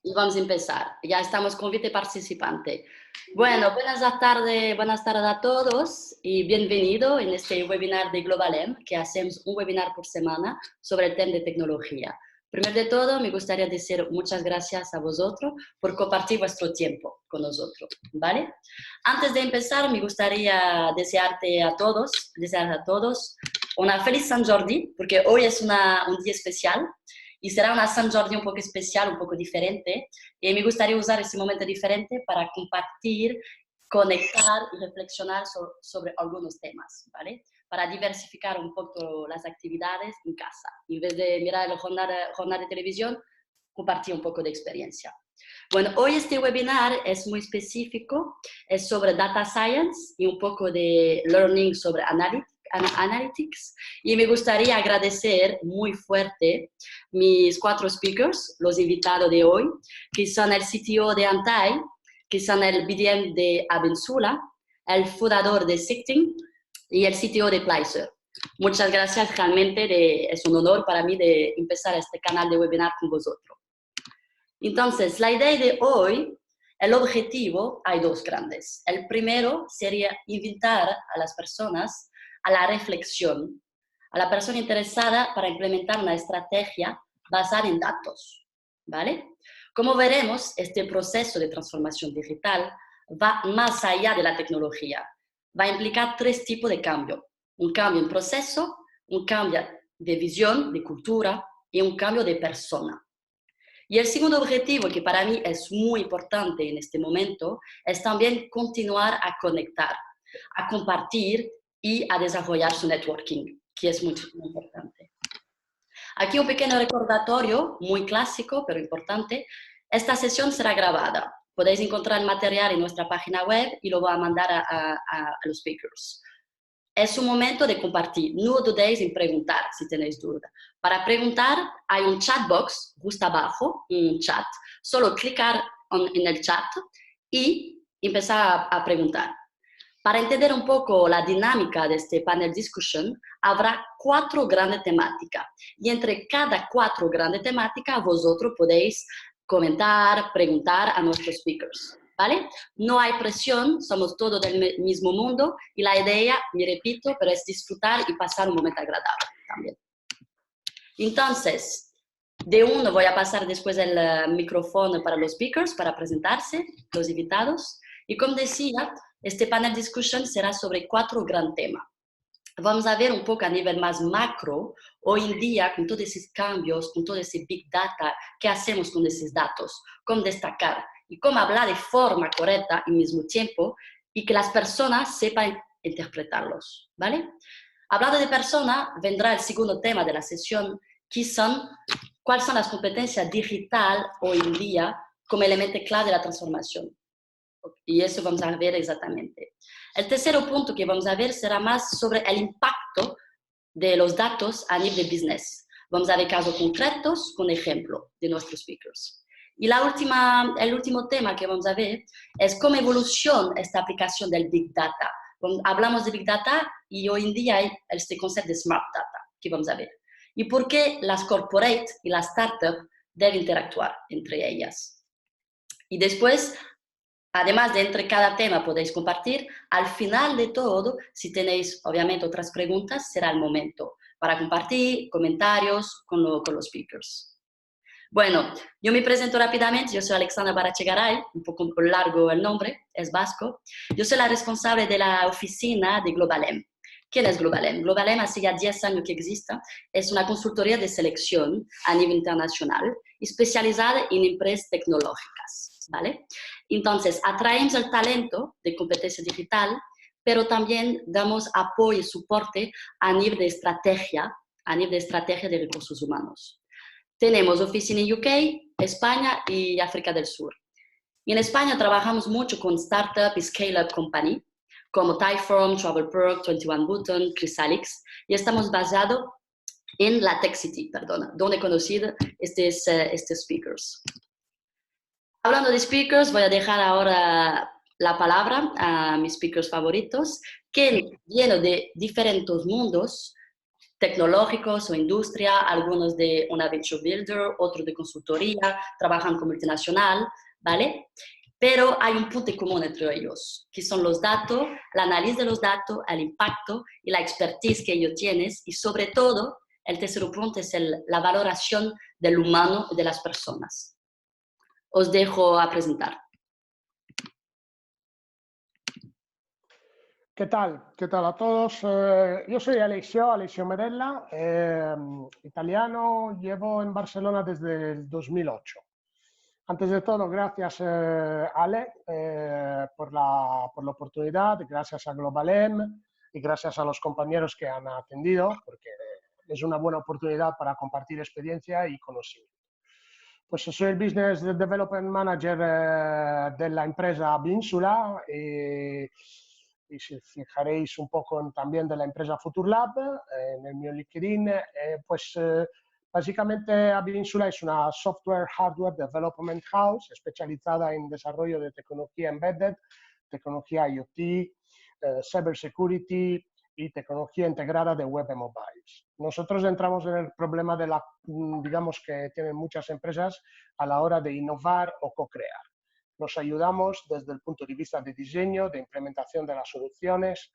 Y vamos a empezar. Ya estamos con 20 participantes. Bueno, buenas tardes a todos y bienvenido en este webinar de GlobalM, que hacemos un webinar por semana sobre el tema de tecnología. Primero de todo, me gustaría decir muchas gracias a vosotros por compartir vuestro tiempo con nosotros, ¿vale? Antes de empezar, me gustaría desear a todos una feliz San Jordi, porque hoy es un día especial. Y será una San Jordi un poco especial, un poco diferente. Y me gustaría usar ese momento diferente para compartir, conectar y reflexionar sobre algunos temas, ¿vale? Para diversificar un poco las actividades en casa. En vez de mirar la jornada de televisión, compartir un poco de experiencia. Bueno, hoy este webinar es muy específico, es sobre Data Science y un poco de Learning sobre Analytics, y me gustaría agradecer muy fuerte mis 4 speakers, los invitados de hoy, que son el CTO de Antai, que son el BDM de Avensula, el fundador de Sicting y el CTO de Placer. Muchas gracias, realmente es un honor para mí de empezar este canal de webinar con vosotros. Entonces, la idea de hoy, el objetivo, hay 2 grandes. El primero sería invitar a las personas a la reflexión, a la persona interesada para implementar una estrategia basada en datos, ¿vale? Como veremos, este proceso de transformación digital va más allá de la tecnología. Va a implicar 3 tipos de cambio. Un cambio en proceso, un cambio de visión, de cultura y un cambio de persona. Y el segundo objetivo, que para mí es muy importante en este momento, es también continuar a conectar, a compartir y a desarrollar su networking, que es muy importante. Aquí un pequeño recordatorio, muy clásico, pero importante. Esta sesión será grabada. Podéis encontrar el material en nuestra página web y lo voy a mandar a los speakers. Es un momento de compartir. No dudéis en preguntar si tenéis duda. Para preguntar, hay un chat box justo abajo, un chat. Solo clicar en el chat y empezar a preguntar. Para entender un poco la dinámica de este panel discussion, habrá 4 grandes temáticas. Y entre cada 4 grandes temáticas, vosotros podéis comentar, preguntar a nuestros speakers, ¿vale? No hay presión, somos todos del mismo mundo y la idea, me repito, pero es disfrutar y pasar un momento agradable también. Entonces, de uno voy a pasar después el micrófono para los speakers, para presentarse, los invitados. Y como decía, este panel discussion será sobre 4 grandes temas. Vamos a ver un poco a nivel más macro, hoy en día, con todos esos cambios, con todo ese big data, ¿qué hacemos con esos datos? ¿Cómo destacar? Y cómo hablar de forma correcta al mismo tiempo y que las personas sepan interpretarlos, ¿vale? Hablando de persona, vendrá el segundo tema de la sesión, que son cuáles son las competencias digitales hoy en día como elemento clave de la transformación. Y eso vamos a ver exactamente. El tercer punto que vamos a ver será más sobre el impacto de los datos a nivel de business. Vamos a ver casos concretos con ejemplo de nuestros speakers. Y el último tema que vamos a ver es cómo evoluciona esta aplicación del Big Data. Hablamos de Big Data y hoy en día hay este concepto de Smart Data que vamos a ver. Y por qué las corporate y las startups deben interactuar entre ellas. Y después, además de entre cada tema podéis compartir, al final de todo, si tenéis obviamente otras preguntas, será el momento para compartir comentarios con los speakers. Bueno, yo me presento rápidamente, yo soy Alexandra Barachegaray, un poco largo el nombre, es vasco. Yo soy la responsable de la oficina de GlobalM. ¿Quién es GlobalM? GlobalM hace ya 10 años que existe, es una consultoría de selección a nivel internacional, especializada en empresas tecnológicas, ¿vale? Entonces, atraemos el talento de competencia digital, pero también damos apoyo y soporte a nivel de estrategia de recursos humanos. Tenemos oficina en UK, España y África del Sur. Y en España trabajamos mucho con startup y scale-up company, como Typeform, TravelPerk, 21 Button, Chrysalix, y estamos basados en la Tech City, donde he conocido estos speakers. Hablando de speakers, voy a dejar ahora la palabra a mis speakers favoritos, que vienen de diferentes mundos, tecnológicos o industria, algunos de una venture builder, otros de consultoría, trabajan con multinacional, ¿vale? Pero hay un punto común entre ellos, que son los datos, el análisis de los datos, el impacto y la expertise que ellos tienen, y sobre todo, el tercer punto es la valoración del humano y de las personas. Os dejo a presentar. ¿Qué tal? ¿Qué tal a todos? Yo soy Alessio Medella, italiano, llevo en Barcelona desde el 2008. Antes de todo, gracias Ale por la oportunidad, gracias a GlobalM y gracias a los compañeros que han atendido, porque es una buena oportunidad para compartir experiencia y conocimiento. Pues soy el Business Development Manager de la empresa Binsula y si fijaréis un poco también de la empresa Futurlab en el mío LinkedIn, básicamente Binsula es una software hardware development house especializada en desarrollo de tecnología embedded, tecnología IoT, cybersecurity y tecnología integrada de web y mobiles. Nosotros entramos en el problema de digamos que tienen muchas empresas a la hora de innovar o co-crear. Los ayudamos desde el punto de vista de diseño, de implementación de las soluciones,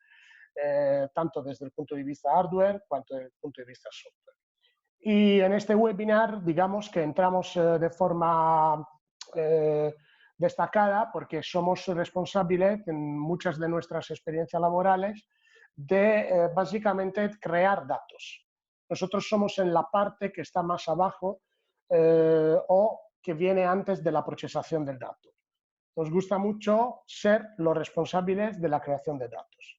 tanto desde el punto de vista hardware cuanto desde el punto de vista software. Y en este webinar, digamos que entramos de forma destacada porque somos responsables en muchas de nuestras experiencias laborales de básicamente crear datos. Nosotros somos en la parte que está más abajo o que viene antes de la procesación del dato. Nos gusta mucho ser los responsables de la creación de datos.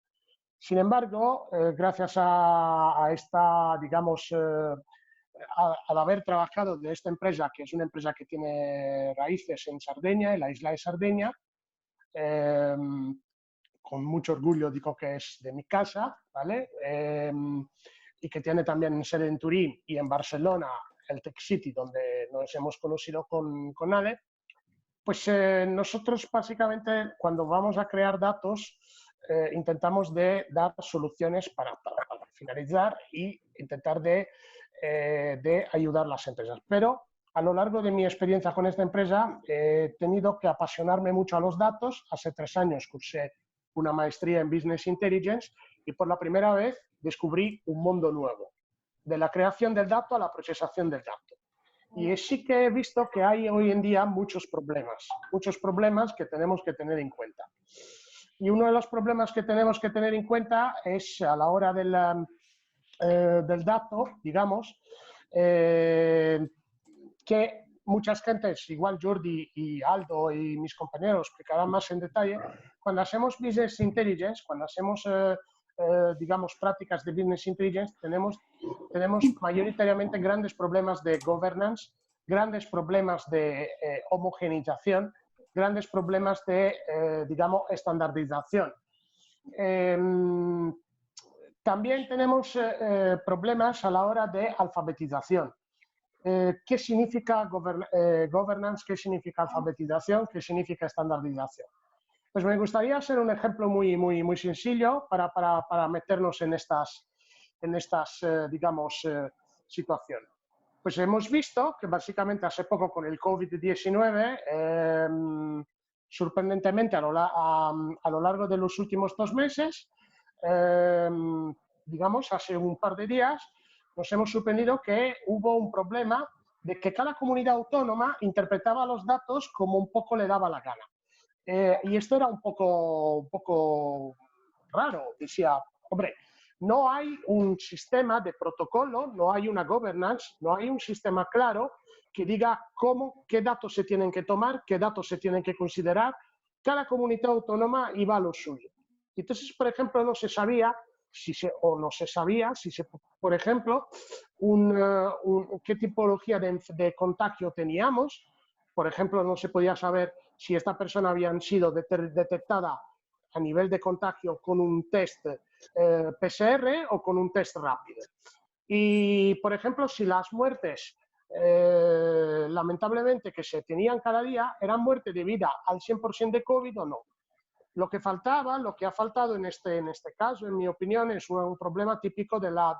Sin embargo, gracias a esta, digamos, al haber trabajado de esta empresa, que es una empresa que tiene raíces en Sardeña, en la isla de Sardeña, con mucho orgullo digo que es de mi casa, ¿vale? Y que tiene también sede en Turín y en Barcelona, el Tech City, donde nos hemos conocido con Ale. Pues nosotros básicamente cuando vamos a crear datos intentamos de dar soluciones para finalizar y intentar de ayudar a las empresas. Pero a lo largo de mi experiencia con esta empresa he tenido que apasionarme mucho a los datos. Hace 3 años cursé una maestría en Business Intelligence y por la primera vez descubrí un mundo nuevo, de la creación del dato a la procesación del dato. Y sí que he visto que hay hoy en día muchos problemas que tenemos que tener en cuenta. Y uno de los problemas que tenemos que tener en cuenta es a la hora del dato, digamos, que muchas gentes, igual Jordi y Aldo y mis compañeros explicarán más en detalle, cuando hacemos Business Intelligence, cuando hacemos digamos, prácticas de Business Intelligence, tenemos mayoritariamente grandes problemas de governance, grandes problemas de homogeneización, grandes problemas de, digamos, estandarización. También tenemos problemas a la hora de alfabetización. ¿Qué significa governance? ¿Qué significa alfabetización? ¿Qué significa estandarización? Pues me gustaría hacer un ejemplo muy sencillo para meternos en estas digamos, situaciones. Pues hemos visto que básicamente hace poco con el COVID-19, sorprendentemente a lo largo de los últimos 2 meses, digamos, hace un par de días, nos hemos sorprendido que hubo un problema de que cada comunidad autónoma interpretaba los datos como un poco le daba la gana. Y esto era un poco raro. Decía, hombre, no hay un sistema de protocolo, no hay una governance, no hay un sistema claro que diga qué datos se tienen que tomar, qué datos se tienen que considerar. Cada comunidad autónoma iba a lo suyo. Entonces, por ejemplo, no se sabía por ejemplo, qué tipología de contagio teníamos. Por ejemplo, no se podía saber si esta persona había sido detectada a nivel de contagio con un test PCR o con un test rápido. Y, por ejemplo, si las muertes, lamentablemente, que se tenían cada día, eran muertes debidas al 100% de COVID o no. Lo que ha faltado en este caso, en mi opinión, es un problema típico de la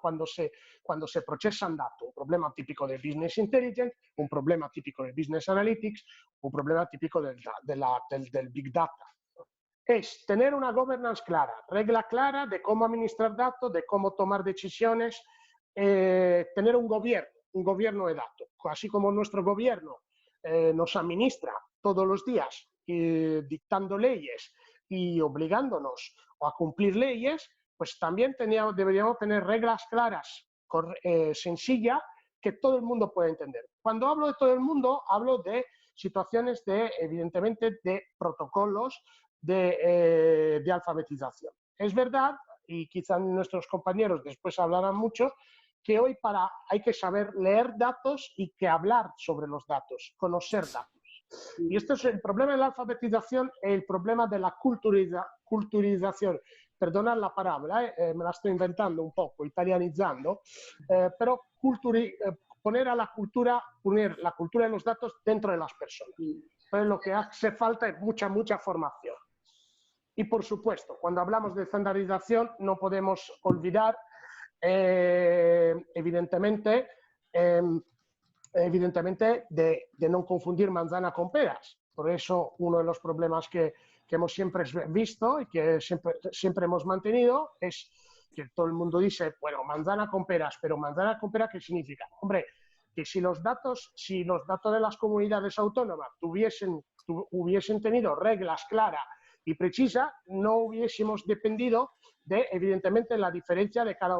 cuando se procesan datos, un problema típico de Business Intelligence, un problema típico de Business Analytics, un problema típico del Big Data. Es tener una governance clara, regla clara de cómo administrar datos, de cómo tomar decisiones, tener un gobierno de datos. Así como nuestro gobierno nos administra todos los días dictando leyes y obligándonos a cumplir leyes, pues también deberíamos tener reglas claras, sencillas, que todo el mundo pueda entender. Cuando hablo de todo el mundo, hablo de situaciones evidentemente, de protocolos de alfabetización. Es verdad, y quizás nuestros compañeros después hablarán mucho, que hoy hay que saber leer datos y que hablar sobre los datos, conocer datos. Y esto es el problema de la alfabetización y el problema de la culturización. Perdonad la palabra, me la estoy inventando un poco, italianizzando, pero poner la cultura de los datos dentro de las personas. Entonces, lo que hace falta es mucha formación. Y por supuesto, cuando hablamos de estandarización, no podemos olvidar, evidentemente, de no confundir manzana con peras. Por eso, uno de los problemas que hemos siempre visto y que siempre hemos mantenido es que todo el mundo dice, bueno, manzana con peras, pero manzana con peras, ¿qué significa? Hombre, que si los datos de las comunidades autónomas hubiesen tenido reglas claras y precisas, no hubiésemos dependido de, evidentemente, la diferencia de cada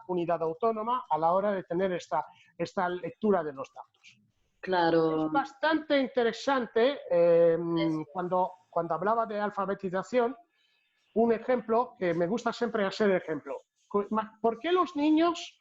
unidad autónoma a la hora de tener esta lectura de los datos. Claro. Es bastante interesante, cuando hablaba de alfabetización, un ejemplo que me gusta siempre hacer ejemplo. ¿Por qué los niños,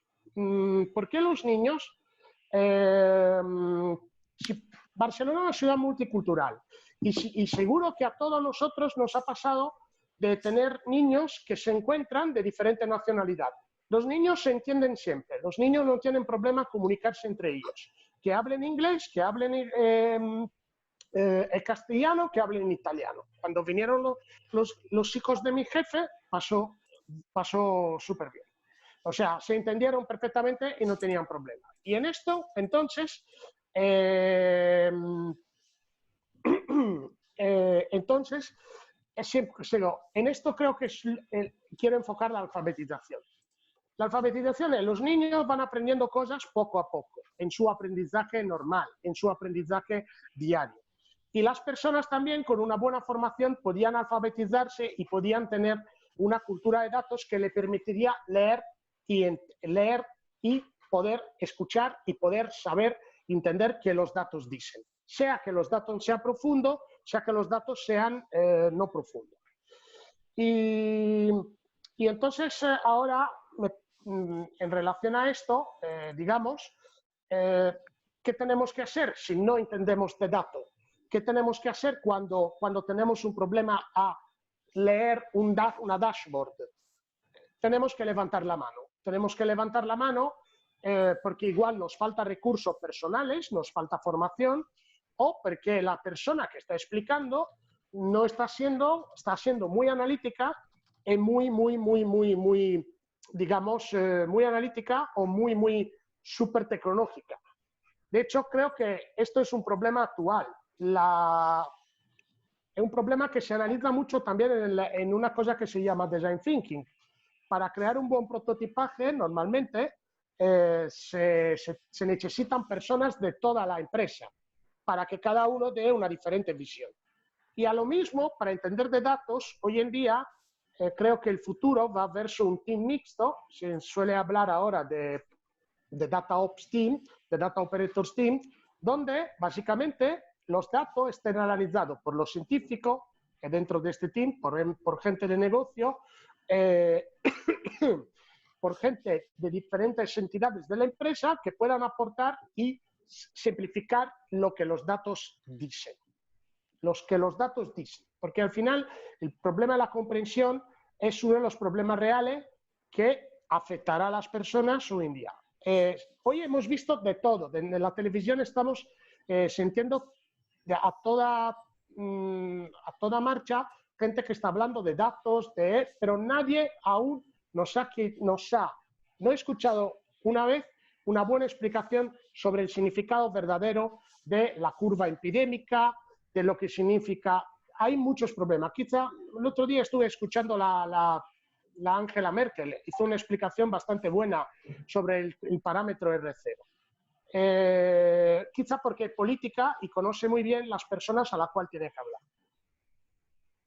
si Barcelona es una ciudad multicultural y seguro que a todos nosotros nos ha pasado de tener niños que se encuentran de diferente nacionalidad? Los niños se entienden siempre, los niños no tienen problema comunicarse entre ellos, que hablen inglés, que hablen el castellano, que hablen italiano. Cuando vinieron los hijos de mi jefe, pasó súper bien. O sea, se entendieron perfectamente y no tenían problema. Y en esto, entonces, en esto creo que quiero enfocar la alfabetización. La alfabetización es, los niños van aprendiendo cosas poco a poco, en su aprendizaje normal, en su aprendizaje diario. Y las personas también con una buena formación podían alfabetizarse y podían tener una cultura de datos que le permitiría leer y poder escuchar y poder saber, entender qué los datos dicen. Sea que los datos sean profundos, sea que los datos sean no profundos. Y entonces ahora, en relación a esto, digamos, ¿qué tenemos que hacer si no entendemos de datos? ¿Qué tenemos que hacer cuando tenemos un problema a leer una dashboard? Tenemos que levantar la mano. Tenemos que levantar la mano porque igual nos falta recursos personales, nos falta formación, o porque la persona que está explicando no está siendo muy analítica y digamos, muy analítica o muy súper tecnológica. De hecho, creo que esto es un problema actual. Es un problema que se analiza mucho también en una cosa que se llama Design Thinking. Para crear un buen prototipaje, normalmente se necesitan personas de toda la empresa para que cada uno dé una diferente visión. Y a lo mismo, para entender de datos, hoy en día creo que el futuro va verso un team mixto. Se suele hablar ahora de Data Ops Team, de Data Operators Team, donde básicamente los datos estén analizados por los científicos, que dentro de este team, por gente de negocio, por gente de diferentes entidades de la empresa que puedan aportar y simplificar lo que los datos dicen. Porque al final el problema de la comprensión es uno de los problemas reales que afectará a las personas hoy en día. Hoy hemos visto de todo. En la televisión estamos sintiendo a toda marcha gente que está hablando de datos, pero nadie aún no he escuchado una vez una buena explicación sobre el significado verdadero de la curva epidémica, de lo que significa. Hay muchos problemas. Quizá el otro día estuve escuchando la Angela Merkel, hizo una explicación bastante buena sobre el parámetro R0. Quizá porque es política y conoce muy bien las personas a las cuales tiene que hablar.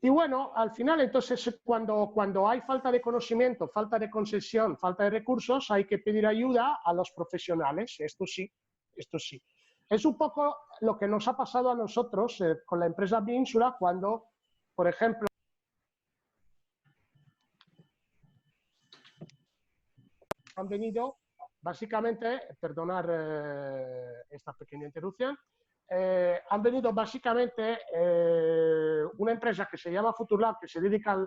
Y bueno, al final, entonces, cuando hay falta de conocimiento, falta de concesión, falta de recursos, hay que pedir ayuda a los profesionales. Esto sí, esto sí. Es un poco lo que nos ha pasado a nosotros con la empresa Biinsula cuando, por ejemplo, han venido básicamente, perdonar esta pequeña interrupción, han venido básicamente una empresa que se llama Futurlab, que se dedica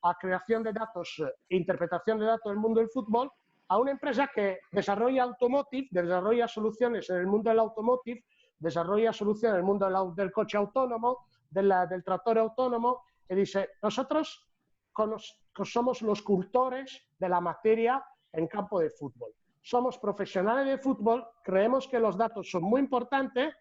a creación de datos e interpretación de datos del mundo del fútbol, a una empresa que desarrolla automotive, desarrolla soluciones en el mundo del automotive, desarrolla soluciones en el mundo del coche autónomo, del tractor autónomo, y dice, nosotros somos los cultores de la materia en campo de fútbol. Somos profesionales de fútbol, creemos que los datos son muy importantes,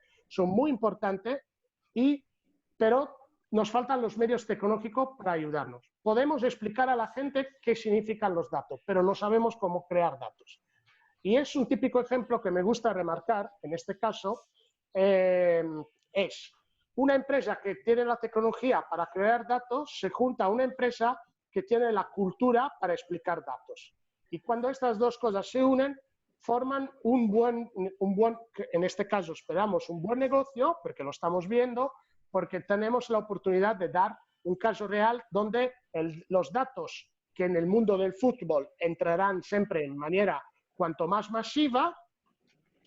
pero nos faltan los medios tecnológicos para ayudarnos. Podemos explicar a la gente qué significan los datos, pero no sabemos cómo crear datos. Y es un típico ejemplo que me gusta remarcar, en este caso, es una empresa que tiene la tecnología para crear datos, se junta a una empresa que tiene la cultura para explicar datos. Y cuando estas dos cosas se unen, forman un buen, en este caso esperamos un buen negocio, porque lo estamos viendo, porque tenemos la oportunidad de dar un caso real donde los datos que en el mundo del fútbol entrarán siempre en manera cuanto más masiva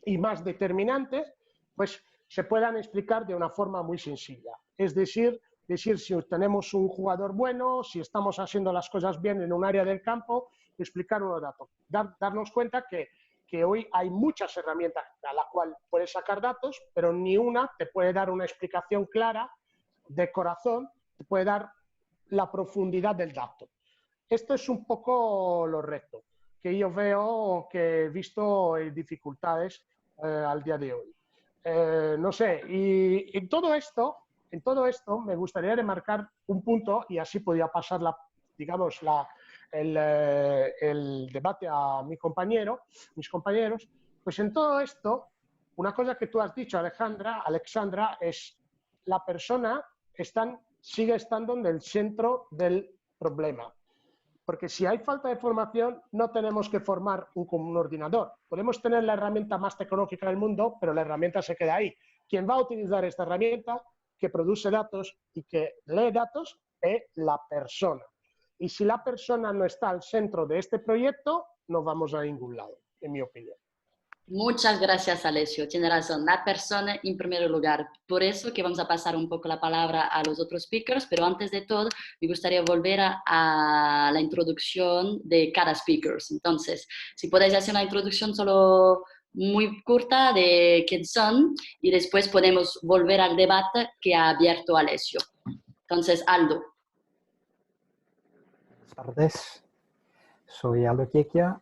y más determinante, pues se puedan explicar de una forma muy sencilla. Es decir, si tenemos un jugador bueno, si estamos haciendo las cosas bien en un área del campo, explicar unos datos. Darnos cuenta que hoy hay muchas herramientas a las cuales puedes sacar datos, pero ni una te puede dar una explicación clara de corazón, te puede dar la profundidad del dato. Esto es un poco lo reto, que yo veo que he visto dificultades al día de hoy. No sé, y en todo esto me gustaría remarcar un punto, y así podía pasar el debate a mis compañeros, pues en todo esto, una cosa que tú has dicho, Alexandra, es la persona sigue estando en el centro del problema. Porque si hay falta de formación, no tenemos que formar un ordenador. Podemos tener la herramienta más tecnológica del mundo, pero la herramienta se queda ahí. Quien va a utilizar esta herramienta, que produce datos y que lee datos, es la persona. Y si la persona no está al centro de este proyecto, no vamos a ningún lado, en mi opinión. Muchas gracias, Alessio. Tiene razón, la persona en primer lugar. Por eso que vamos a pasar un poco la palabra a los otros speakers, pero antes de todo me gustaría volver a la introducción de cada speaker. Entonces, si podéis hacer una introducción solo muy corta de quién son y después podemos volver al debate que ha abierto Alessio. Entonces, Aldo. Buenas tardes, soy Aldo Chiecchia.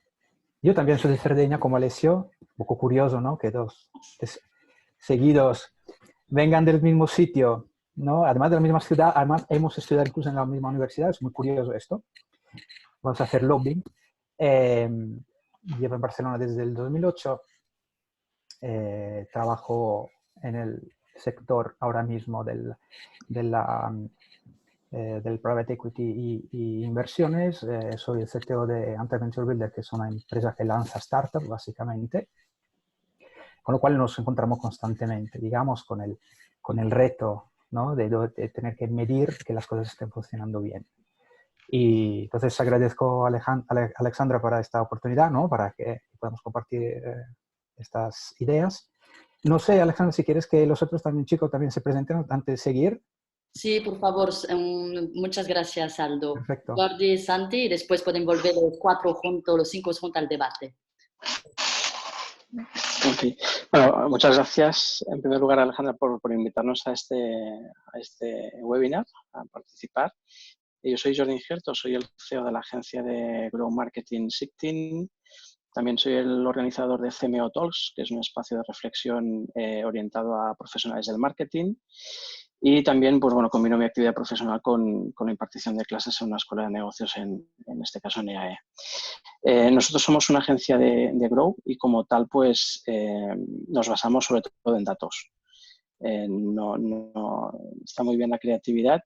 Yo también soy de Cerdeña como Alessio. Un poco curioso, ¿no? Que dos seguidos vengan del mismo sitio, ¿no? Además de la misma ciudad, además hemos estudiado incluso en la misma universidad. Es muy curioso esto. Vamos a hacer lobbying. Llevo en Barcelona desde el 2008. Trabajo en el sector ahora mismo del private equity y inversiones. Soy el CTO de Anti-Venture Builder, que es una empresa que lanza startups, básicamente. Con lo cual nos encontramos constantemente, digamos, con el reto, ¿no? de tener que medir que las cosas estén funcionando bien. Y entonces agradezco a Alexandra para esta oportunidad, ¿no? Para que podamos compartir estas ideas. No sé, Alexandra, si quieres que los otros chicos también se presenten antes de seguir. Sí, por favor, muchas gracias, Aldo. Perfecto. Jordi, Santi, y después pueden volver los cinco juntos al debate. Okay. Bueno, muchas gracias en primer lugar, Alejandra, por invitarnos a este webinar, a participar. Yo soy Jordi Injerto, soy el CEO de la agencia de Grow Marketing Sictin. También soy el organizador de CMO Talks, que es un espacio de reflexión orientado a profesionales del marketing. Y también, pues bueno, combino mi actividad profesional con la impartición de clases en una escuela de negocios, en este caso en EAE. Nosotros somos una agencia de Grow y como tal, pues nos basamos sobre todo en datos. No está muy bien la creatividad,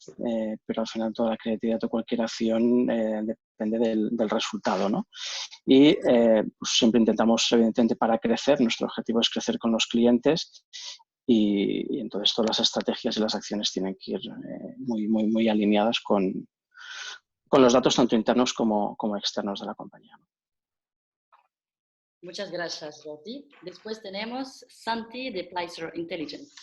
pero al final toda la creatividad o cualquier acción depende del resultado, ¿no? Y pues siempre intentamos, evidentemente, para crecer, nuestro objetivo es crecer con los clientes y entonces todas las estrategias y las acciones tienen que ir muy alineadas con los datos tanto internos como externos de la compañía. Muchas gracias, Jordi. Después tenemos Santi de Placer Intelligence.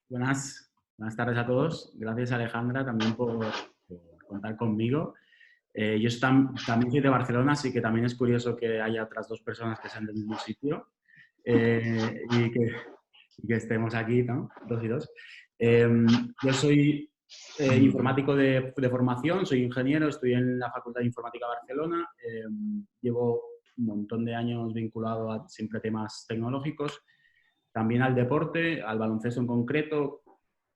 Buenas tardes a todos. Gracias, Alejandra, también por contar conmigo. Yo también soy de Barcelona, así que también es curioso que haya otras dos personas que sean del mismo sitio y que estemos aquí, ¿no? Dos y dos. Yo soy informático de formación, soy ingeniero, estoy en la Facultad de Informática de Barcelona. Llevo un montón de años vinculado a siempre temas tecnológicos. También al deporte, al baloncesto en concreto.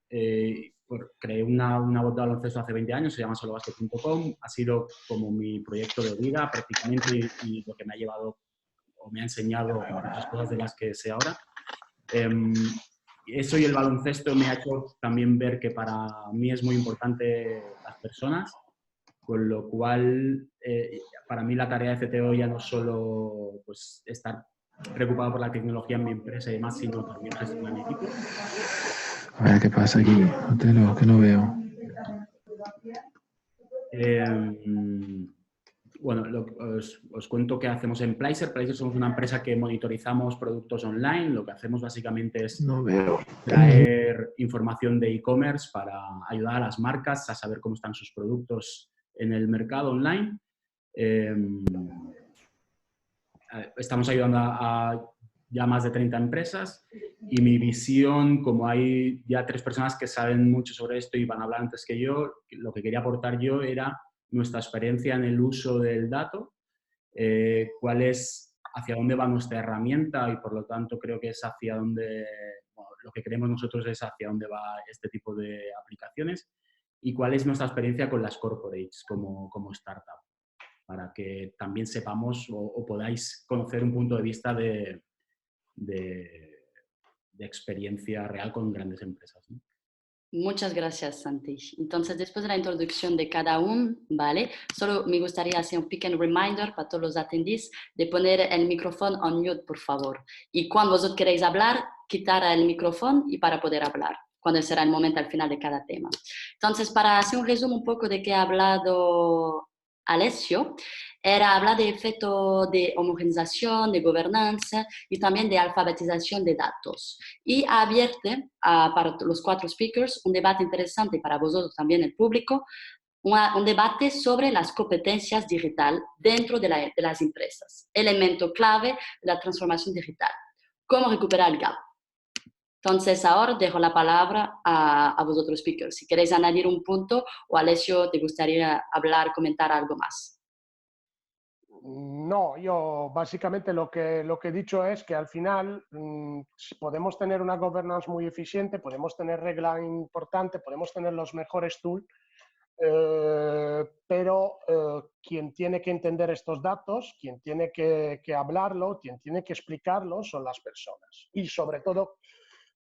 Creé una web de baloncesto hace 20 años, se llama solobasket.com. Ha sido como mi proyecto de vida prácticamente y lo que me ha llevado o me ha enseñado muchas cosas de las que sé ahora. Eso y el baloncesto me ha hecho también ver que para mí es muy importante las personas, con lo cual para mí la tarea de CTO ya no es solo pues, estar preocupado por la tecnología en mi empresa y demás, sino también gestionar mi equipo. A ver, ¿qué pasa aquí? Que no veo. Bueno, os cuento qué hacemos en Placer. Placer somos una empresa que monitorizamos productos online. Lo que hacemos básicamente es traer información de e-commerce para ayudar a las marcas a saber cómo están sus productos en el mercado online. Estamos ayudando a ya más de 30 empresas y mi visión, como hay ya 3 personas que saben mucho sobre esto y van a hablar antes que yo, lo que quería aportar yo era nuestra experiencia en el uso del dato, hacia dónde va nuestra herramienta y por lo tanto creo que es hacia dónde, bueno, lo que creemos nosotros es hacia dónde va este tipo de aplicaciones y cuál es nuestra experiencia con las corporates como startup, para que también sepamos o podáis conocer un punto de vista de experiencia real con grandes empresas, ¿no? Muchas gracias, Santi. Entonces, después de la introducción de cada uno, ¿vale? Solo me gustaría hacer un pequeño reminder para todos los attendees de poner el micrófono on mute, por favor. Y cuando vosotros queréis hablar, quitar el micrófono y para poder hablar, cuando será el momento al final de cada tema. Entonces, para hacer un resumen un poco de qué ha hablado Alessio, era hablar de efecto de homogenización, de gobernanza y también de alfabetización de datos. Y advierte para los 4 speakers un debate interesante para vosotros también, el público, un debate sobre las competencias digitales dentro de las empresas, elemento clave de la transformación digital. ¿Cómo recuperar el gap? Entonces, ahora dejo la palabra a vosotros speakers. Si queréis añadir un punto o Alessio, te gustaría hablar, comentar algo más. No, yo básicamente lo que he dicho es que al final podemos tener una governance muy eficiente, podemos tener regla importante, podemos tener los mejores tools, pero quien tiene que entender estos datos, quien tiene que hablarlo, quien tiene que explicarlo son las personas. Y sobre todo,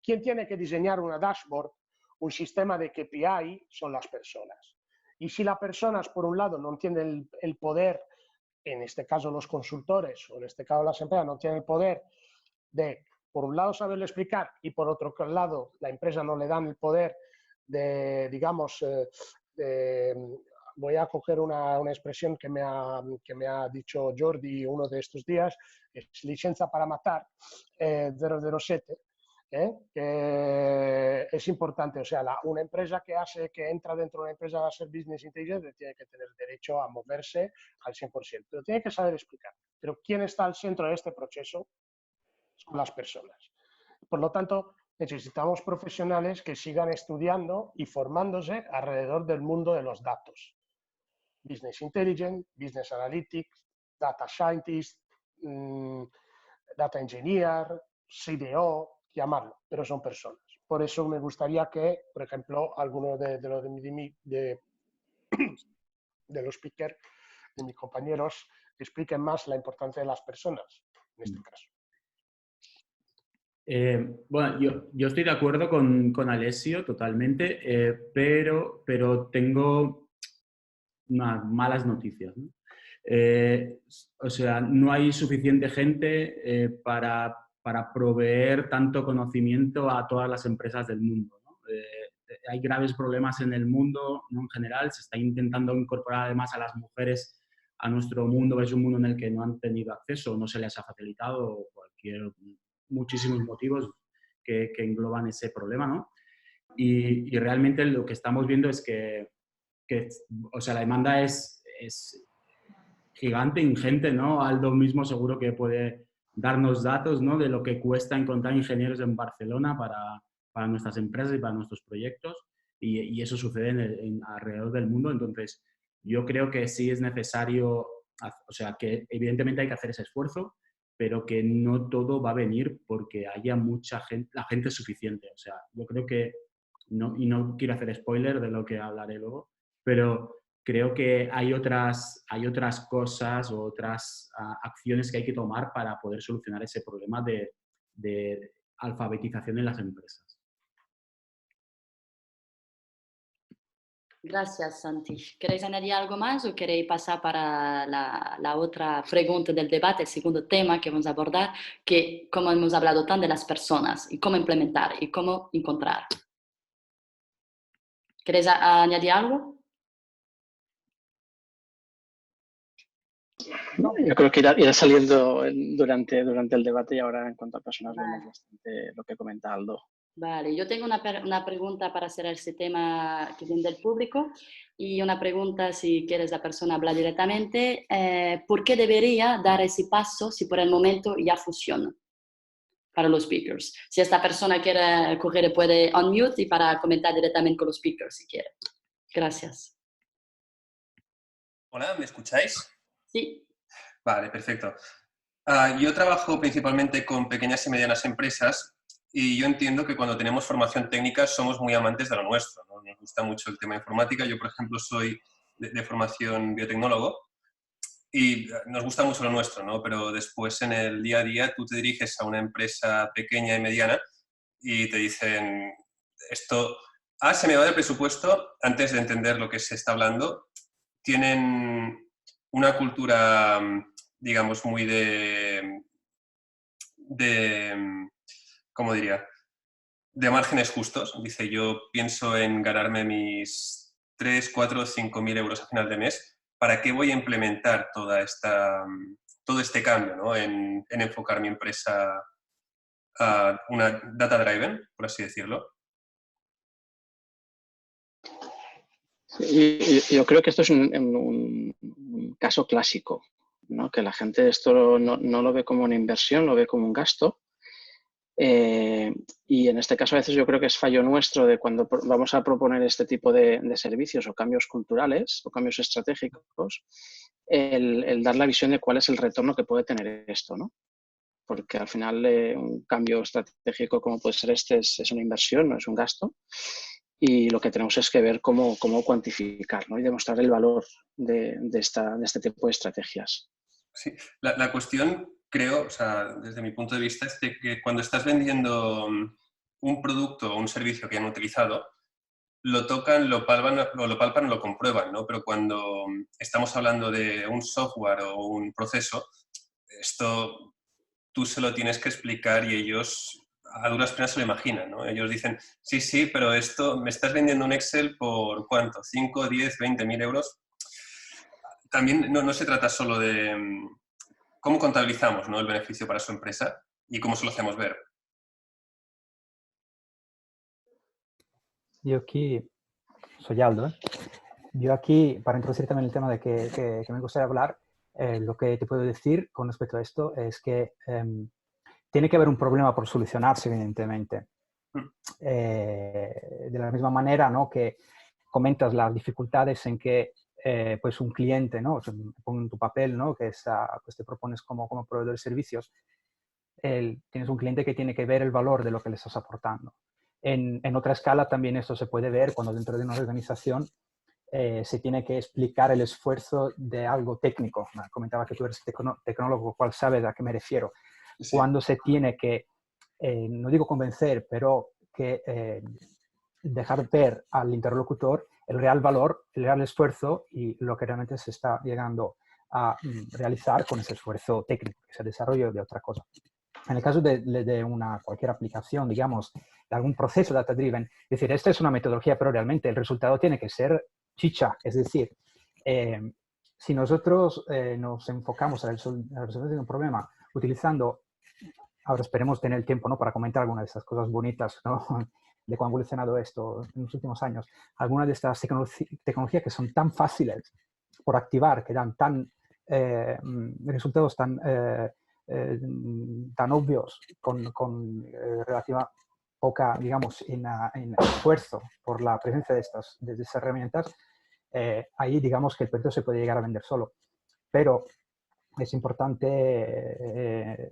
quien tiene que diseñar una dashboard, un sistema de KPI, son las personas. Y si las personas, por un lado, no tienen el poder, en este caso los consultores o en este caso las empresas no tienen el poder de, por un lado, saberlo explicar y por otro lado, la empresa no le dan el poder de, digamos, voy a coger una expresión que me ha dicho Jordi uno de estos días, es licencia para matar, 007, que es importante. O sea, una empresa que entra dentro de una empresa a hacer business intelligence tiene que tener derecho a moverse al 100%, pero tiene que saber explicar. Pero ¿quién está al centro de este proceso? Son las personas. Por lo tanto, necesitamos profesionales que sigan estudiando y formándose alrededor del mundo de los datos. Business Intelligence, Business Analytics, Data Scientist, Data Engineer, CDO, llamarlo, pero son personas. Por eso me gustaría que, por ejemplo, algunos de los speakers, de mis compañeros, expliquen más la importancia de las personas, en este caso. Bueno, yo estoy de acuerdo con Alessio totalmente, pero tengo unas malas noticias, ¿no? O sea, no hay suficiente gente para proveer tanto conocimiento a todas las empresas del mundo, ¿no? Hay graves problemas en el mundo, ¿no? En general, se está intentando incorporar además a las mujeres a nuestro mundo, es un mundo en el que no han tenido acceso, no se les ha facilitado muchísimos motivos que engloban ese problema, ¿no? Y realmente lo que estamos viendo es que o sea, la demanda es gigante, ingente, ¿no? Aldo mismo seguro que puede darnos datos, ¿no? De lo que cuesta encontrar ingenieros en Barcelona para nuestras empresas y para nuestros proyectos, y eso sucede alrededor del mundo. Entonces, yo creo que sí es necesario, o sea, que evidentemente hay que hacer ese esfuerzo, pero que no todo va a venir porque haya mucha gente, la gente es suficiente. O sea, yo creo que, y no quiero hacer spoiler de lo que hablaré luego, pero creo que hay otras cosas o otras acciones que hay que tomar para poder solucionar ese problema de alfabetización en las empresas. Gracias, Santi. ¿Queréis añadir algo más o queréis pasar para la otra pregunta del debate, el segundo tema que vamos a abordar, que como hemos hablado tanto de las personas y cómo implementar y cómo encontrar? ¿Queréis añadir algo? Yo creo que irá saliendo durante el debate, y ahora en cuanto a personas vemos bastante lo que comenta Aldo. Vale, yo tengo una pregunta para cerrar ese tema que viene del público y una pregunta, si quieres la persona habla directamente, ¿por qué debería dar ese paso si por el momento ya funciona para los speakers? Si esta persona quiere coger, puede unmute y para comentar directamente con los speakers si quiere. Gracias. Hola, ¿me escucháis? Sí. Vale, perfecto. Yo trabajo principalmente con pequeñas y medianas empresas y yo entiendo que cuando tenemos formación técnica somos muy amantes de lo nuestro, ¿no? Nos gusta mucho el tema de informática. Yo, por ejemplo, soy de formación biotecnólogo y nos gusta mucho lo nuestro, ¿no? Pero después en el día a día tú te diriges a una empresa pequeña y mediana y te dicen esto, se me va del presupuesto antes de entender lo que se está hablando. Tienen una cultura, digamos, muy ¿cómo diría? De márgenes justos. Dice, yo pienso en ganarme mis 3, 4, 5.000 euros a final de mes. ¿Para qué voy a implementar todo este cambio, ¿no? en enfocar mi empresa a una data driven, por así decirlo? Yo creo que esto es un caso clásico, ¿no? Que la gente esto no lo ve como una inversión, lo ve como un gasto. Y en este caso a veces yo creo que es fallo nuestro de cuando vamos a proponer este tipo de servicios o cambios culturales o cambios estratégicos, el dar la visión de cuál es el retorno que puede tener esto, ¿no? Porque al final un cambio estratégico como puede ser este es una inversión, no es un gasto. Y lo que tenemos es que ver cómo cuantificar, ¿no? Y demostrar el valor de este tipo de estrategias. Sí, la cuestión, creo, o sea, desde mi punto de vista, es de que cuando estás vendiendo un producto o un servicio que han utilizado, lo tocan, lo palpan, lo comprueban, ¿no? Pero cuando estamos hablando de un software o un proceso, esto tú se lo tienes que explicar y ellos a duras penas se lo imaginan, ¿no? Ellos dicen, sí, pero esto, ¿me estás vendiendo un Excel por cuánto? ¿5, 10, 20.000 euros? También no se trata solo de cómo contabilizamos, ¿no? El beneficio para su empresa y cómo se lo hacemos ver. Yo aquí, soy Aldo, Yo aquí, para introducir también el tema de que me gustaría hablar, lo que te puedo decir con respecto a esto es que tiene que haber un problema por solucionarse, evidentemente. de la misma manera, ¿no?, que comentas las dificultades en que pues un cliente, ¿no?, pongo en tu papel, ¿no?, que pues te propones como proveedor de servicios, tienes un cliente que tiene que ver el valor de lo que le estás aportando. En otra escala también esto se puede ver cuando dentro de una organización se tiene que explicar el esfuerzo de algo técnico. Comentaba que tú eres tecnólogo, cual sabes a qué me refiero. Sí. Cuando se tiene que, no digo convencer, pero que dejar ver al interlocutor el real valor, el real esfuerzo y lo que realmente se está llegando a realizar con ese esfuerzo técnico, ese desarrollo de otra cosa. En el caso de cualquier aplicación, digamos, de algún proceso data-driven, es decir, esta es una metodología, pero realmente el resultado tiene que ser chicha. Es decir, si nosotros nos enfocamos a la resolución de un problema utilizando, ahora esperemos tener el tiempo, ¿no?, para comentar algunas de estas cosas bonitas, ¿no?, de cómo ha evolucionado esto en los últimos años, algunas de estas tecnologías que son tan fáciles por activar, que dan resultados tan obvios, con relativa poca, digamos, en esfuerzo por la presencia de estas herramientas, ahí digamos que el proyecto se puede llegar a vender solo. Pero es importante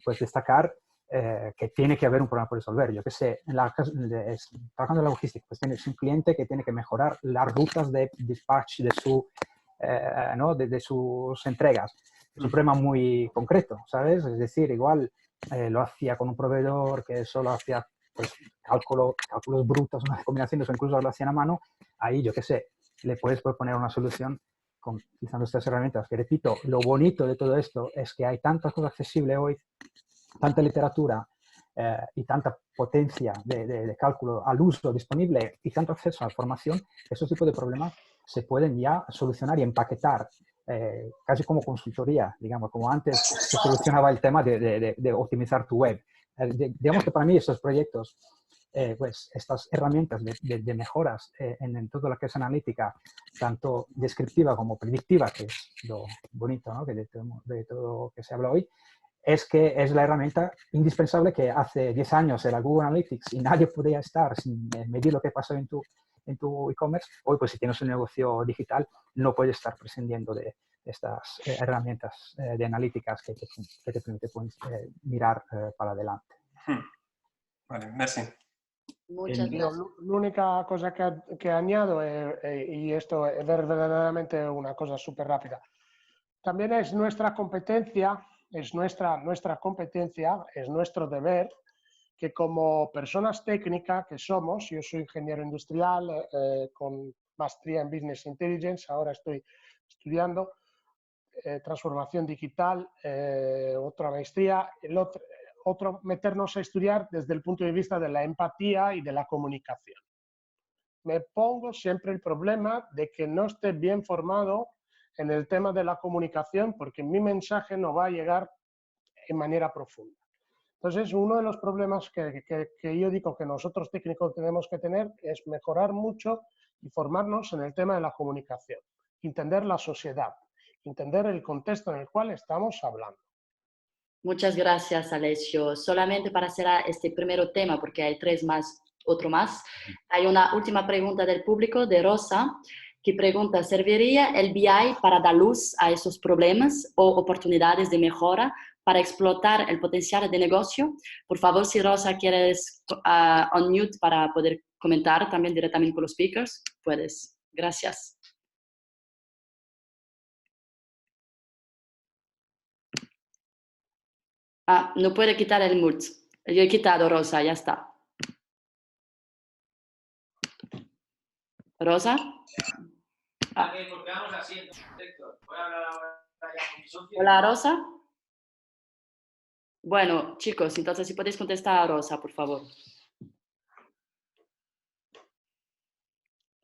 pues destacar que tiene que haber un problema por resolver. Yo qué sé, trabajando en la logística, pues tienes un cliente que tiene que mejorar las rutas de dispatch ¿no?, de sus entregas. Es un problema muy concreto, ¿sabes? Es decir, igual lo hacía con un proveedor que solo hacía pues, cálculos brutos, unas combinaciones, o incluso lo hacían a mano. Ahí, yo qué sé, le puedes proponer una solución utilizando estas herramientas. Que repito, lo bonito de todo esto es que hay tanta cosa accesible hoy, tanta literatura y tanta potencia de cálculo al uso disponible y tanto acceso a la formación, que esos tipos de problemas se pueden ya solucionar y empaquetar casi como consultoría, digamos, como antes se solucionaba el tema de optimizar tu web. Digamos que para mí estos proyectos, pues estas herramientas de mejoras en todo lo que es analítica, tanto descriptiva como predictiva, que es lo bonito, ¿no?, que de todo lo que se habla hoy, es que es la herramienta indispensable que hace 10 años era Google Analytics y nadie podía estar sin medir lo que pasó en tu e-commerce. Hoy, pues si tienes un negocio digital, no puedes estar prescindiendo de estas herramientas de analíticas que te permiten mirar para adelante. Vale, merci. Muchas gracias. L'unica cosa che añado, y esto es verdaderamente una cosa súper rápida, también es nuestra competencia, es nuestra competencia, es nuestro deber, que como personas técnicas que somos, yo soy ingeniero industrial con maestría en Business Intelligence, ahora estoy estudiando transformación digital, otra maestría, otro meternos a estudiar desde el punto de vista de la empatía y de la comunicación. Me pongo siempre el problema de que no esté bien formado en el tema de la comunicación porque mi mensaje no va a llegar en manera profunda. Entonces, uno de los problemas que yo digo que nosotros técnicos tenemos que tener es mejorar mucho y formarnos en el tema de la comunicación, entender la sociedad, entender el contexto en el cual estamos hablando. Muchas gracias, Alessio. Solamente para cerrar este primer tema, porque hay otro más, hay una última pregunta del público, de Rosa, que pregunta, ¿serviría el BI para dar luz a esos problemas o oportunidades de mejora para explotar el potencial de negocio? Por favor, si Rosa quieres unmute para poder comentar también directamente con los speakers, puedes. Gracias. No puede quitar el mute. Yo he quitado, Rosa, ya está. ¿Rosa? Hola, Rosa. Bueno, chicos, entonces si podéis contestar a Rosa, por favor.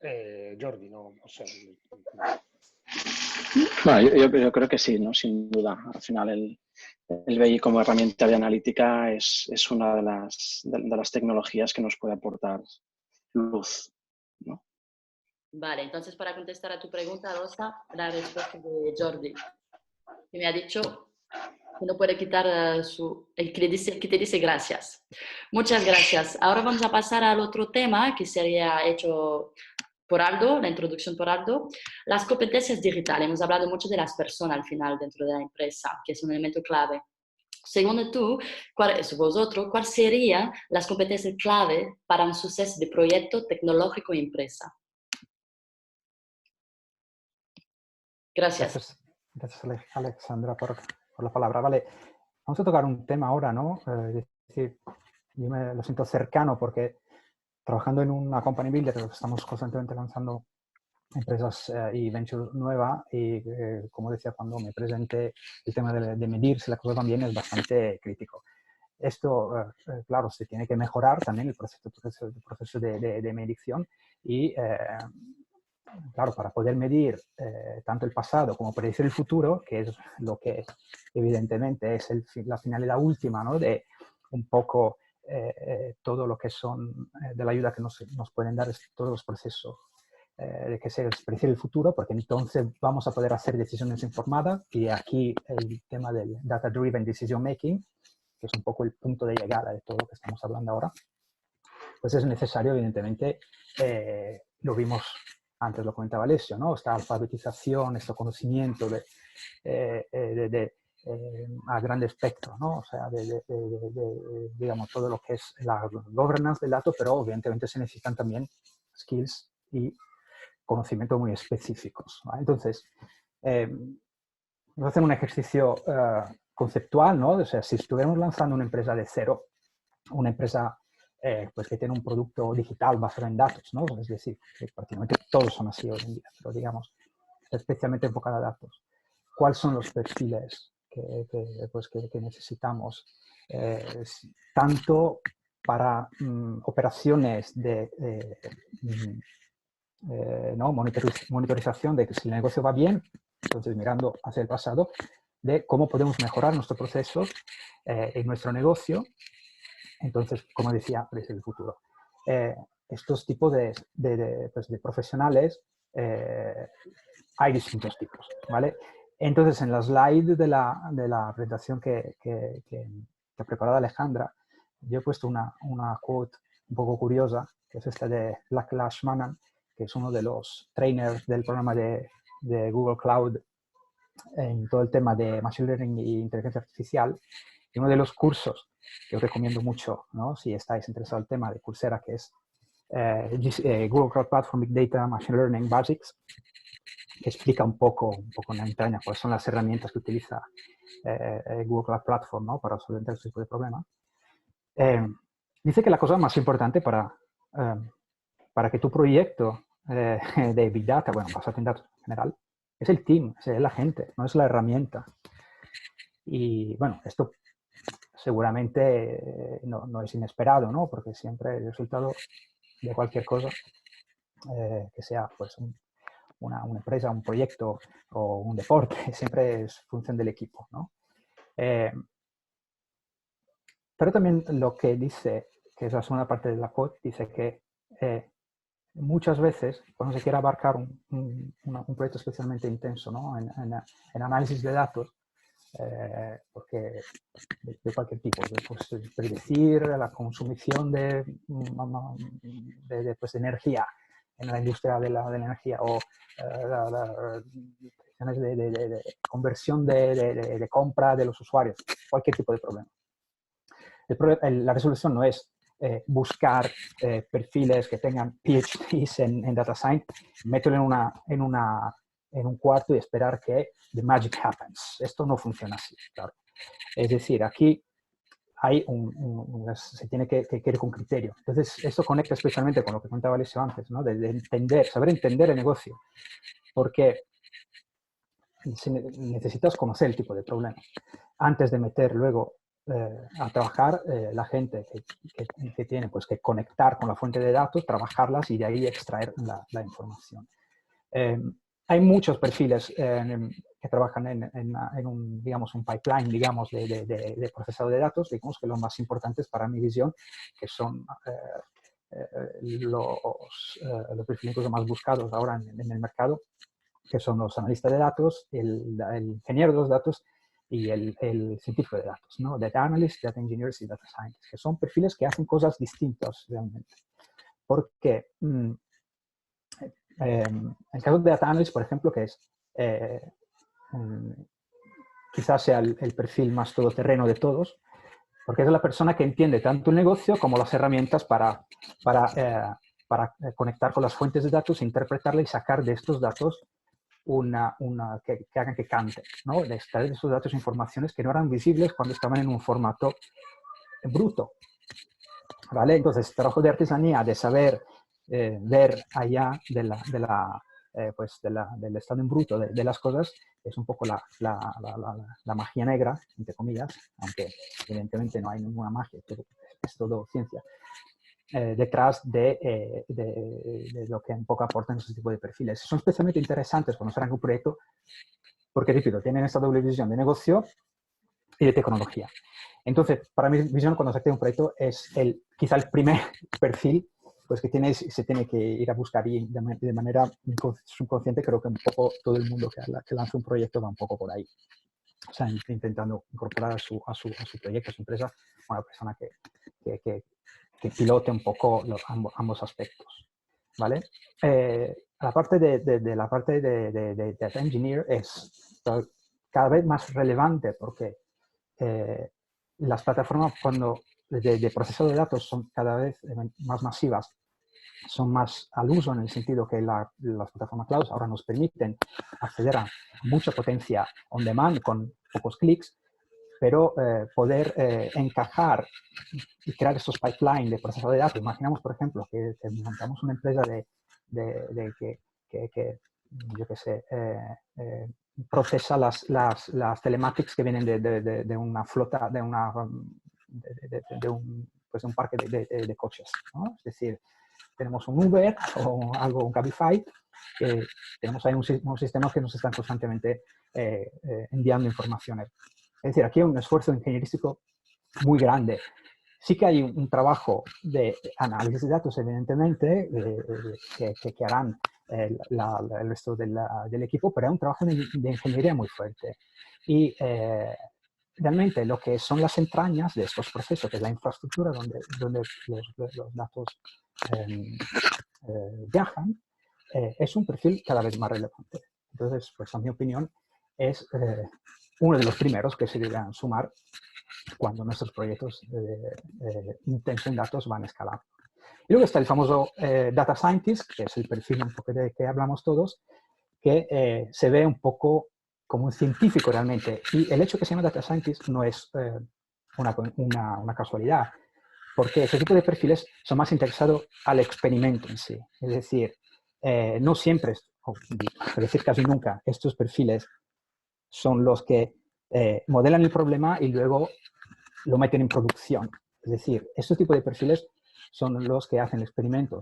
Jordi, no sé. Bueno, yo creo que sí, ¿no? Sin duda. Al final el BI como herramienta de analítica es una de las tecnologías que nos puede aportar luz, ¿no? Vale, entonces para contestar a tu pregunta, Rosa, la respuesta de Jordi, que me ha dicho Que no puede quitar el que te dice gracias. Muchas gracias. Ahora vamos a pasar al otro tema que sería hecho por Aldo, la introducción por Aldo. Las competencias digitales. Hemos hablado mucho de las personas al final dentro de la empresa, que es un elemento clave. Según tú, vosotros, ¿cuáles serían las competencias clave para un suceso de proyecto tecnológico y empresa? Gracias. Gracias Alexandra, por la palabra. Vale, vamos a tocar un tema ahora, ¿no? Es decir, yo me lo siento cercano porque trabajando en una company builder, estamos constantemente lanzando empresas y venture nueva y como decía cuando me presenté, el tema de medir si la cosa también es bastante crítico. Esto, claro, se tiene que mejorar también el proceso de medición y, claro, para poder medir tanto el pasado como predecir el futuro, que es lo que evidentemente es la finalidad última, ¿no? De un poco todo lo que son de la ayuda que nos pueden dar todos los procesos de que se predecir el futuro, porque entonces vamos a poder hacer decisiones informadas y aquí el tema del data-driven decision making, que es un poco el punto de llegada de todo lo que estamos hablando ahora, pues es necesario, evidentemente, lo vimos antes, lo comentaba Alessio, ¿no? Esta alfabetización, este conocimiento a gran espectro, ¿no? O sea, digamos, todo lo que es la governance del dato, pero obviamente se necesitan también skills y conocimientos muy específicos, ¿vale? Entonces, vamos a hacer un ejercicio conceptual, ¿no? O sea, si estuviéramos lanzando una empresa de cero, una empresa pues que tiene un producto digital basado en datos, ¿no? Es decir, que prácticamente todos son así hoy en día, pero digamos, especialmente enfocada a datos. ¿Cuáles son los perfiles que necesitamos? Tanto para operaciones ¿no? monitorización de que si el negocio va bien, entonces mirando hacia el pasado, de cómo podemos mejorar nuestro proceso en nuestro negocio. Entonces, como decía, desde el futuro. Estos tipos pues de profesionales, hay distintos tipos, ¿vale? Entonces, en la slide de la presentación que ha preparado Alejandra, yo he puesto una quote un poco curiosa, que es esta de Lachlan Manan, que es uno de los trainers del programa de Google Cloud en todo el tema de Machine Learning e Inteligencia Artificial. Y uno de los cursos que os recomiendo mucho, ¿no? Si estáis interesados en el tema de Coursera, que es Google Cloud Platform Big Data Machine Learning Basics, que explica un poco en la entraña cuáles son las herramientas que utiliza Google Cloud Platform, ¿no? Para solventar este tipo de problemas. Dice que la cosa más importante para que tu proyecto de Big Data, bueno, basado en datos en general, es el team, es la gente, no es la herramienta. Y bueno, esto seguramente no es inesperado, ¿no? Porque siempre el resultado de cualquier cosa, que sea pues una empresa, un proyecto o un deporte, siempre es función del equipo, ¿no? Pero también lo que dice, que es la segunda parte de la quote, dice que muchas veces cuando se quiere abarcar un proyecto especialmente intenso, ¿no? en análisis de datos, porque de cualquier tipo, pues, predecir la consumición de energía en la industria de la energía o de conversión de compra de los usuarios, cualquier tipo de problema. La resolución no es buscar perfiles que tengan PhDs en Data Science, meterlo en un cuarto y esperar que the magic happens. Esto no funciona así, claro. Es decir, aquí hay se tiene que ir con criterio. Entonces, esto conecta especialmente con lo que contaba Alessio antes, ¿no? de saber entender el negocio, porque necesitas conocer el tipo de problema antes de meter luego a trabajar la gente que tiene pues, que conectar con la fuente de datos, trabajarlas y de ahí extraer la información. Hay muchos perfiles que trabajan en un, digamos, un pipeline, digamos, de procesado de datos, digamos que los más importantes para mi visión, que son los perfiles más buscados ahora en el mercado, que son los analistas de datos, el ingeniero de los datos y el científico de datos, ¿no? Data Analyst, Data Engineers y Data Scientists, que son perfiles que hacen cosas distintas realmente. Porque el caso de Data Analyst, por ejemplo, que es quizás sea el perfil más todoterreno de todos, porque es la persona que entiende tanto el negocio como las herramientas para conectar con las fuentes de datos, interpretarla y sacar de estos datos que hagan que cante, ¿no? De extraer de esos datos informaciones que no eran visibles cuando estaban en un formato bruto, ¿vale? Entonces, trabajo de artesanía, de saber ver allá del estado en bruto de las cosas, es un poco la magia negra, entre comillas, aunque evidentemente no hay ninguna magia, pero es todo ciencia, detrás de lo que un poco aportan ese tipo de perfiles. Son especialmente interesantes cuando se arranca un proyecto porque, repito, tienen esta doble visión de negocio y de tecnología. Entonces, para mi visión, cuando se activa un proyecto, es quizá el primer perfil pues, que se tiene que ir a buscar y de manera subconsciente creo que un poco todo el mundo que lanza un proyecto va un poco por ahí. O sea, intentando incorporar a su proyecto, a su empresa, una persona que pilote un poco ambos aspectos, ¿vale? La parte de Data Engineer es cada vez más relevante porque las plataformas de procesado de datos son cada vez más masivas, son más al uso en el sentido que las plataformas cloud ahora nos permiten acceder a mucha potencia on demand con pocos clics, pero poder encajar y crear estos pipelines de procesado de datos. Imaginamos, por ejemplo, que montamos una empresa que yo qué sé, procesa las telematics que vienen de una flota, de un parque de coches, ¿no? Es decir, tenemos un Uber o algo, un Cabify, tenemos ahí unos sistemas que nos están constantemente enviando informaciones. Es decir, aquí hay un esfuerzo ingenierístico muy grande. Sí que hay un trabajo de análisis de datos, evidentemente, que harán el resto del equipo, pero hay un trabajo de ingeniería muy fuerte. Y realmente lo que son las entrañas de estos procesos, que es la infraestructura donde los datos viajan, es un perfil cada vez más relevante. Entonces, pues a mi opinión, es uno de los primeros que se deberán sumar cuando nuestros proyectos intensos en datos van escalando. Y luego está el famoso Data Scientist, que es el perfil un poco de que hablamos todos, que se ve un poco como un científico realmente. Y el hecho que se llama Data Scientist no es una casualidad, porque ese tipo de perfiles son más interesados al experimento en sí. Es decir, no siempre, es decir, casi nunca, estos perfiles son los que modelan el problema y luego lo meten en producción. Es decir, estos tipos de perfiles son los que hacen experimentos,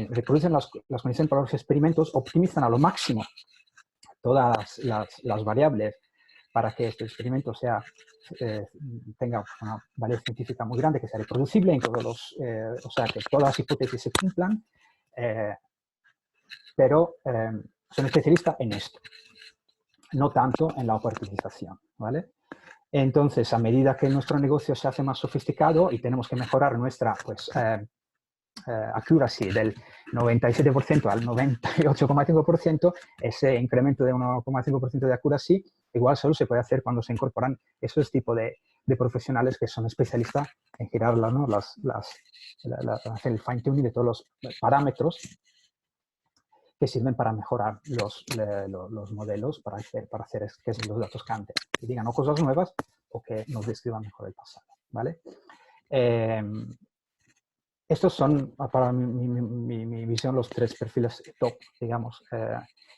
reproducen las condiciones para los experimentos, optimizan a lo máximo todas las variables para que este experimento tenga una validez científica muy grande, que sea reproducible en todos o sea, que todas las hipótesis se cumplan, pero son especialistas en esto, no tanto en la operacionalización, ¿vale? Entonces, a medida que nuestro negocio se hace más sofisticado y tenemos que mejorar nuestra accuracy del 97% al 98,5%, ese incremento de 1,5% de accuracy igual solo se puede hacer cuando se incorporan esos tipos de profesionales que son especialistas en girar, ¿no? hacer el fine tuning de todos los parámetros que sirven para mejorar los modelos, para hacer que los datos canten, que digan o cosas nuevas o que nos describan mejor el pasado, ¿vale? Estos son, para mi visión, los tres perfiles top, digamos,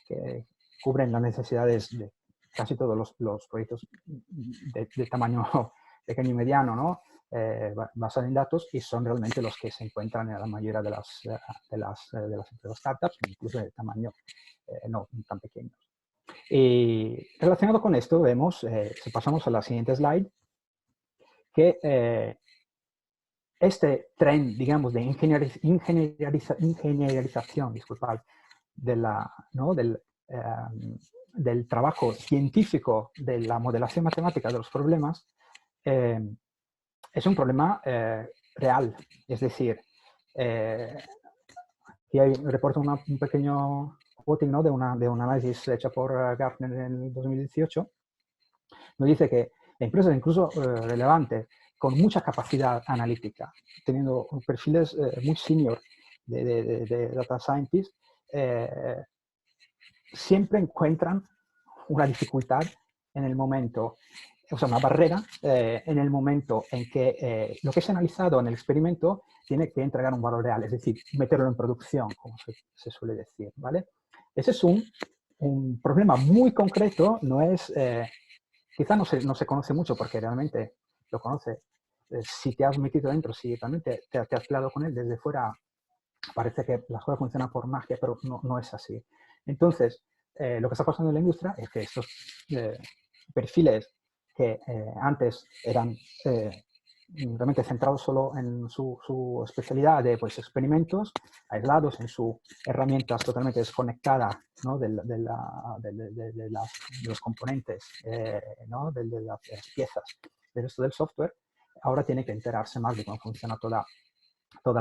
que cubren las necesidades de casi todos los proyectos de tamaño pequeño y mediano, ¿no? Basados en datos, y son realmente los que se encuentran en la mayoría de las empresas startups, incluso de tamaño no tan pequeños. Y relacionado con esto, vemos, si pasamos a la siguiente slide, que este tren, digamos, de ingenierización, disculpad, del trabajo científico de la modelación matemática de los problemas, es un problema real. Es decir, aquí reporto un pequeño quoting, ¿no? de un análisis hecho por Gartner en el 2018. Nos dice que empresas incluso relevantes, con mucha capacidad analítica, teniendo perfiles muy senior de data scientists, siempre encuentran una dificultad en el momento, o sea, una barrera en el momento en que lo que es analizado en el experimento tiene que entregar un valor real, es decir, meterlo en producción, como se suele decir, ¿vale? Ese es un problema muy concreto, no es, quizá no se conoce mucho porque realmente lo conoce. Si te has metido dentro, si realmente te has peleado con él desde fuera, parece que las cosas funcionan por magia, pero no es así. Entonces, lo que está pasando en la industria es que estos perfiles que antes eran realmente centrados solo en su especialidad de pues, experimentos aislados en sus herramientas totalmente desconectadas, ¿no? de los componentes, ¿no? de las piezas del resto del software, ahora tiene que enterarse más de cómo funciona toda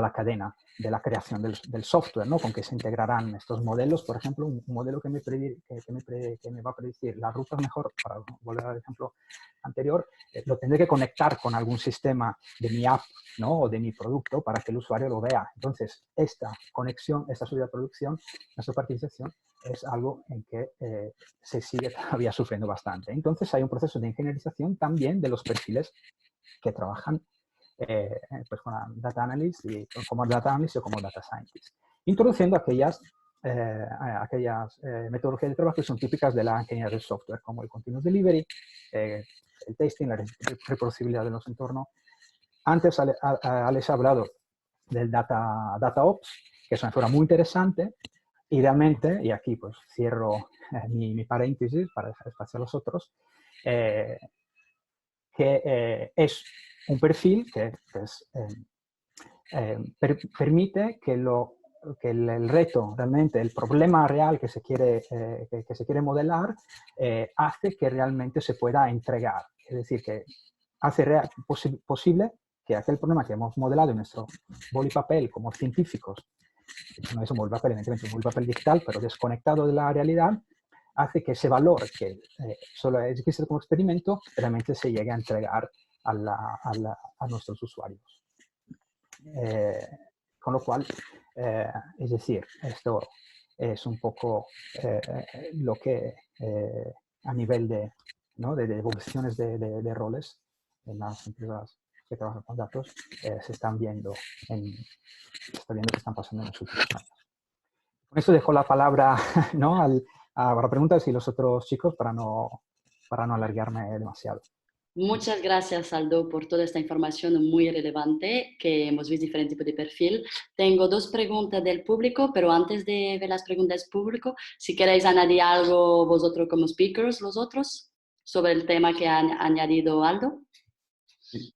la cadena de la creación del software, ¿no? Con que se integrarán estos modelos. Por ejemplo, un modelo que me va a predecir las rutas mejor, para volver al ejemplo anterior, lo tendré que conectar con algún sistema de mi app, ¿no? O de mi producto para que el usuario lo vea. Entonces, esta conexión, esta subida de producción, esta participación, es algo en que se sigue todavía sufriendo bastante. Entonces, hay un proceso de ingenierización también de los perfiles que trabajan pues con data analyst, como data analyst o como data scientist, introduciendo aquellas metodologías de trabajo que son típicas de la ingeniería del software, como el continuous delivery, el testing, la reproducibilidad de los entornos. Antes Alex ha hablado del data ops, que es una figura muy interesante, y realmente, y aquí pues cierro mi paréntesis para dejar espacio a los otros, que es un perfil que permite que el reto, realmente el problema real que se quiere modelar, hace que realmente se pueda entregar. Es decir, que hace posible que aquel problema que hemos modelado en nuestro boli papel como científicos, no es un boli papel, evidentemente un boli papel digital, pero desconectado de la realidad, hace que ese valor que solo existe como experimento realmente se llegue a entregar a nuestros usuarios. Con lo cual, es decir, esto es un poco lo que a nivel de evoluciones de roles en las empresas que trabajan con datos se están viendo que están pasando en los últimos años. Con esto dejo la palabra, ¿no? para preguntas y los otros chicos para no alargarme demasiado. Muchas gracias, Aldo, por toda esta información muy relevante, que hemos visto diferentes tipos de perfil. Tengo dos preguntas del público, pero antes de ver las preguntas del público, si queréis añadir algo vosotros como speakers, los otros, sobre el tema que ha añadido Aldo.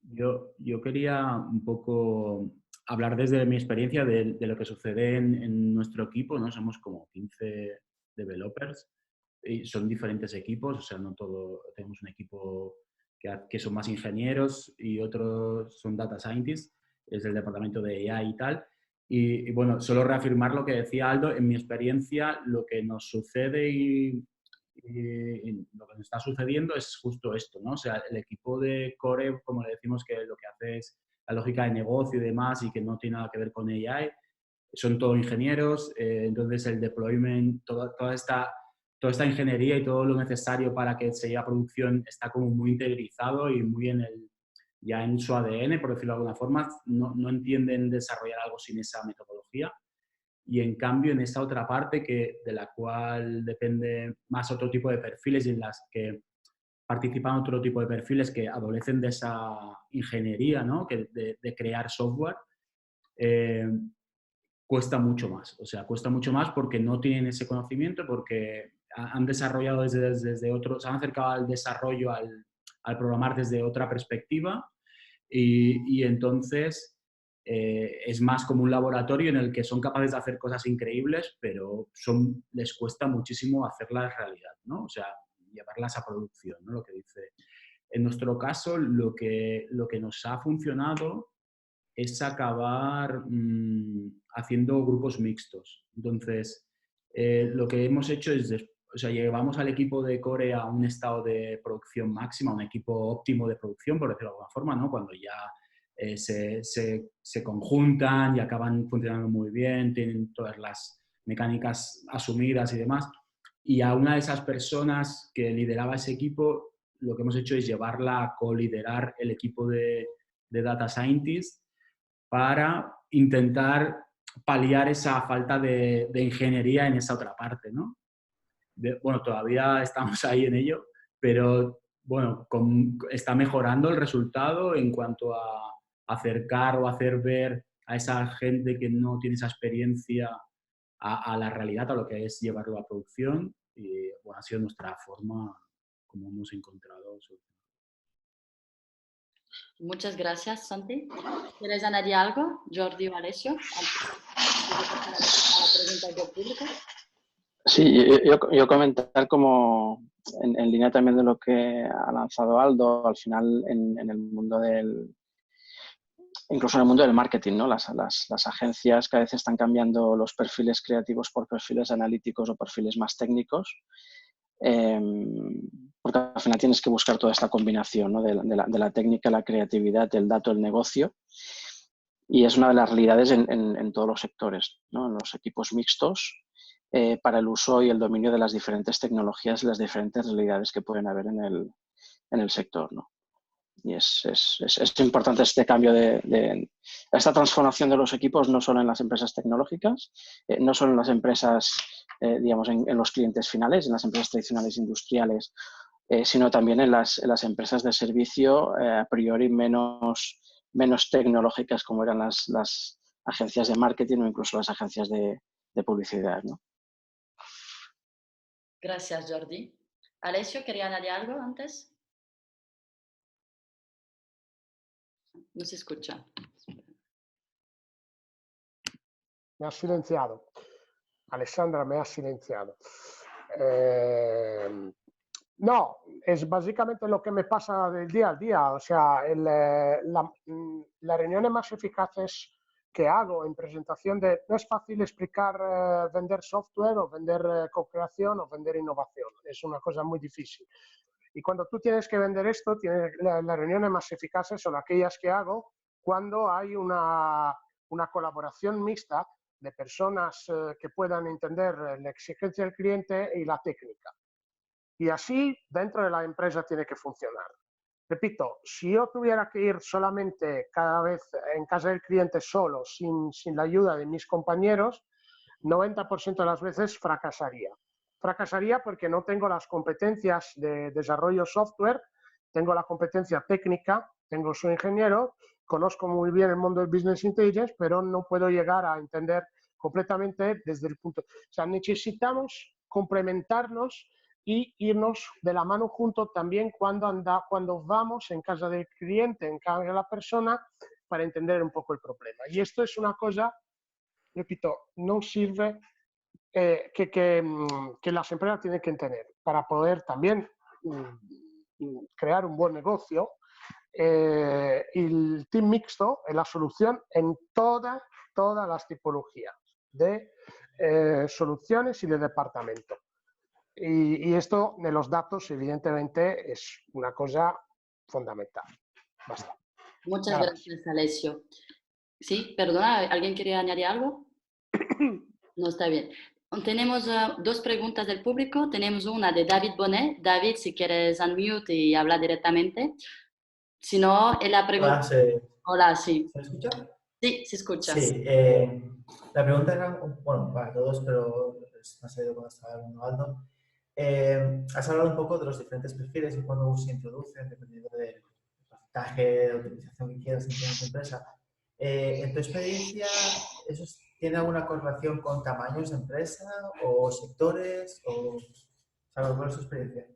Yo quería un poco hablar desde mi experiencia de lo que sucede en nuestro equipo, ¿no? Somos como 15 developers y son diferentes equipos, o sea, no todo, tenemos un equipo que son más ingenieros y otros son data scientists, es el departamento de AI y tal. Y bueno, solo reafirmar lo que decía Aldo, en mi experiencia lo que nos sucede y lo que nos está sucediendo es justo esto, ¿no? O sea, el equipo de core, como le decimos, que lo que hace es la lógica de negocio y demás y que no tiene nada que ver con AI, son todos ingenieros, entonces el deployment, toda esta ingeniería y todo lo necesario para que se llegue a producción está como muy interiorizado y muy ya en su ADN, por decirlo de alguna forma. No entienden desarrollar algo sin esa metodología. Y en cambio, en esta otra parte, de la cual depende más otro tipo de perfiles y en las que participan otro tipo de perfiles que adolecen de esa ingeniería, ¿no? de crear software, cuesta mucho más. O sea, cuesta mucho más porque no tienen ese conocimiento, porque han desarrollado desde otros, se han acercado al desarrollo, al programar desde otra perspectiva y entonces es más como un laboratorio en el que son capaces de hacer cosas increíbles, pero les cuesta muchísimo hacerlas realidad, ¿no? O sea, llevarlas a producción, ¿no? Lo que dice. En nuestro caso, lo que nos ha funcionado es acabar haciendo grupos mixtos. Entonces, lo que hemos hecho es, o sea, llevamos al equipo de core a un estado de producción máxima, un equipo óptimo de producción, por decirlo de alguna forma, ¿no? Cuando ya se conjuntan y acaban funcionando muy bien, tienen todas las mecánicas asumidas y demás. Y a una de esas personas que lideraba ese equipo, lo que hemos hecho es llevarla a co-liderar el equipo de Data Scientists para intentar paliar esa falta de ingeniería en esa otra parte, ¿no? Bueno, todavía estamos ahí en ello, pero bueno, está mejorando el resultado en cuanto a acercar o hacer ver a esa gente que no tiene esa experiencia a la realidad, a lo que es llevarlo a producción. Y bueno, ha sido nuestra forma como hemos encontrado. Muchas gracias, Santi. ¿Quieres añadir algo, Jordi o Alessio? Antes de pasar a la pregunta del público. Sí, yo comentar como en línea también de lo que ha lanzado Aldo, al final en el mundo incluso en el mundo del marketing, ¿no? Las agencias cada vez están cambiando los perfiles creativos por perfiles analíticos o perfiles más técnicos, porque al final tienes que buscar toda esta combinación, ¿no? de la técnica, la creatividad, el dato, el negocio. Y es una de las realidades en todos los sectores, ¿no? En los equipos mixtos, para el uso y el dominio de las diferentes tecnologías y las diferentes realidades que pueden haber en el sector, ¿no? Y es importante este cambio esta transformación de los equipos, no solo en las empresas tecnológicas, no solo en las empresas, digamos, en los clientes finales, en las empresas tradicionales industriales, sino también en las empresas de servicio a priori menos tecnológicas, como eran las agencias de marketing o incluso las agencias de publicidad, ¿no? Gracias, Jordi. Alessio, ¿quería añadir algo antes? No se escucha. Me ha silenciado. Alessandra me ha silenciado. No, es básicamente lo que me pasa del día al día. O sea, las reuniones más eficaces que hago en presentación no es fácil explicar vender software o vender co-creación o vender innovación. Es una cosa muy difícil. Y cuando tú tienes que vender esto, las reuniones más eficaces son aquellas que hago cuando hay una colaboración mixta de personas que puedan entender la exigencia del cliente y la técnica. Y así dentro de la empresa tiene que funcionar. Repito, si yo tuviera que ir solamente cada vez en casa del cliente solo, sin la ayuda de mis compañeros, 90% de las veces fracasaría. Fracasaría porque no tengo las competencias de desarrollo software, tengo la competencia técnica, soy ingeniero, conozco muy bien el mundo del business intelligence, pero no puedo llegar a entender completamente desde el punto. O sea, necesitamos complementarnos y irnos de la mano juntos también cuando vamos en casa del cliente, en casa de la persona, para entender un poco el problema. Y esto es una cosa, repito, no sirve que las empresas tienen que entender para poder también crear un buen negocio. El team mixto es la solución en todas las tipologías de soluciones y de departamento. Y esto de los datos, evidentemente, es una cosa fundamental. Basta. Muchas gracias, Alessio. Sí, perdona, ¿alguien quería añadir algo? No, está bien. Tenemos dos preguntas del público. Tenemos una de David Bonet. David, si quieres unmute y habla directamente. Si no, él la pregunta... Hola, sí. ¿Se escucha? Sí, se escucha. Sí, la pregunta era, bueno, para todos, pero me ha salido cuando estaba hablando Aldo. Has hablado un poco de los diferentes perfiles y cuando se introducen, dependiendo del porcentaje de utilización que quieras en tu empresa. En tu experiencia, ¿eso tiene alguna correlación con tamaños de empresa o sectores? ¿Sabes cuál es tu experiencia?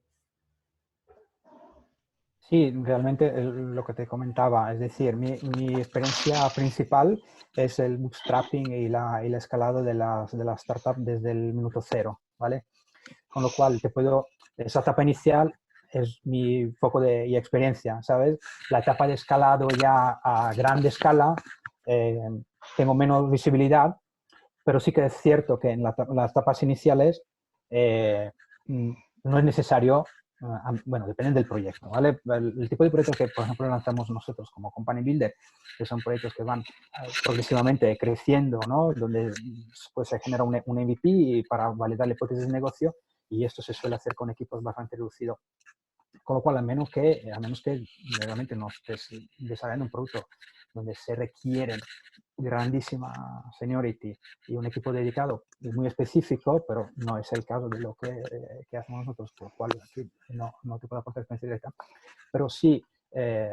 Sí, realmente lo que te comentaba, es decir, mi experiencia principal es el bootstrapping y la escalada de las startups desde el minuto cero, ¿vale? Con lo cual esa etapa inicial es mi foco y experiencia, ¿sabes? La etapa de escalado ya a grande escala, tengo menos visibilidad, pero sí que es cierto que en las etapas iniciales no es necesario, bueno, depende del proyecto, ¿vale? El tipo de proyectos que, por ejemplo, lanzamos nosotros como Company Builder, que son proyectos que van progresivamente creciendo, ¿no? Donde pues, se genera un MVP para validar la hipótesis de negocio, y esto se suele hacer con equipos bastante reducidos. Con lo cual, a menos que realmente no estés desarrollando un producto donde se requiere grandísima seniority y un equipo dedicado y muy específico, pero no es el caso de lo que hacemos nosotros, por lo cual aquí no te puedo aportar experiencia directa. Pero sí,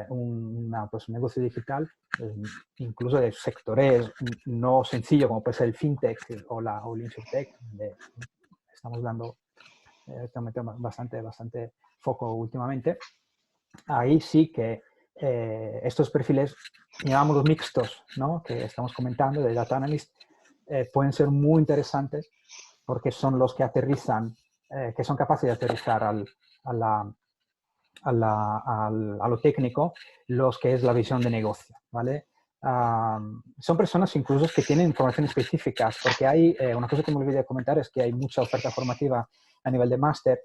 un negocio digital, incluso de sectores no sencillos, como puede ser el fintech o el insurtech, donde estamos dando bastante foco últimamente. Ahí sí que estos perfiles, llamamos mixtos, ¿no? Que estamos comentando de Data Analyst, pueden ser muy interesantes porque son los que aterrizan, que son capaces de aterrizar a lo técnico, los que es la visión de negocio, ¿vale? Son personas incluso que tienen información específica, porque hay, una cosa que me olvidé comentar es que hay mucha oferta formativa a nivel de máster,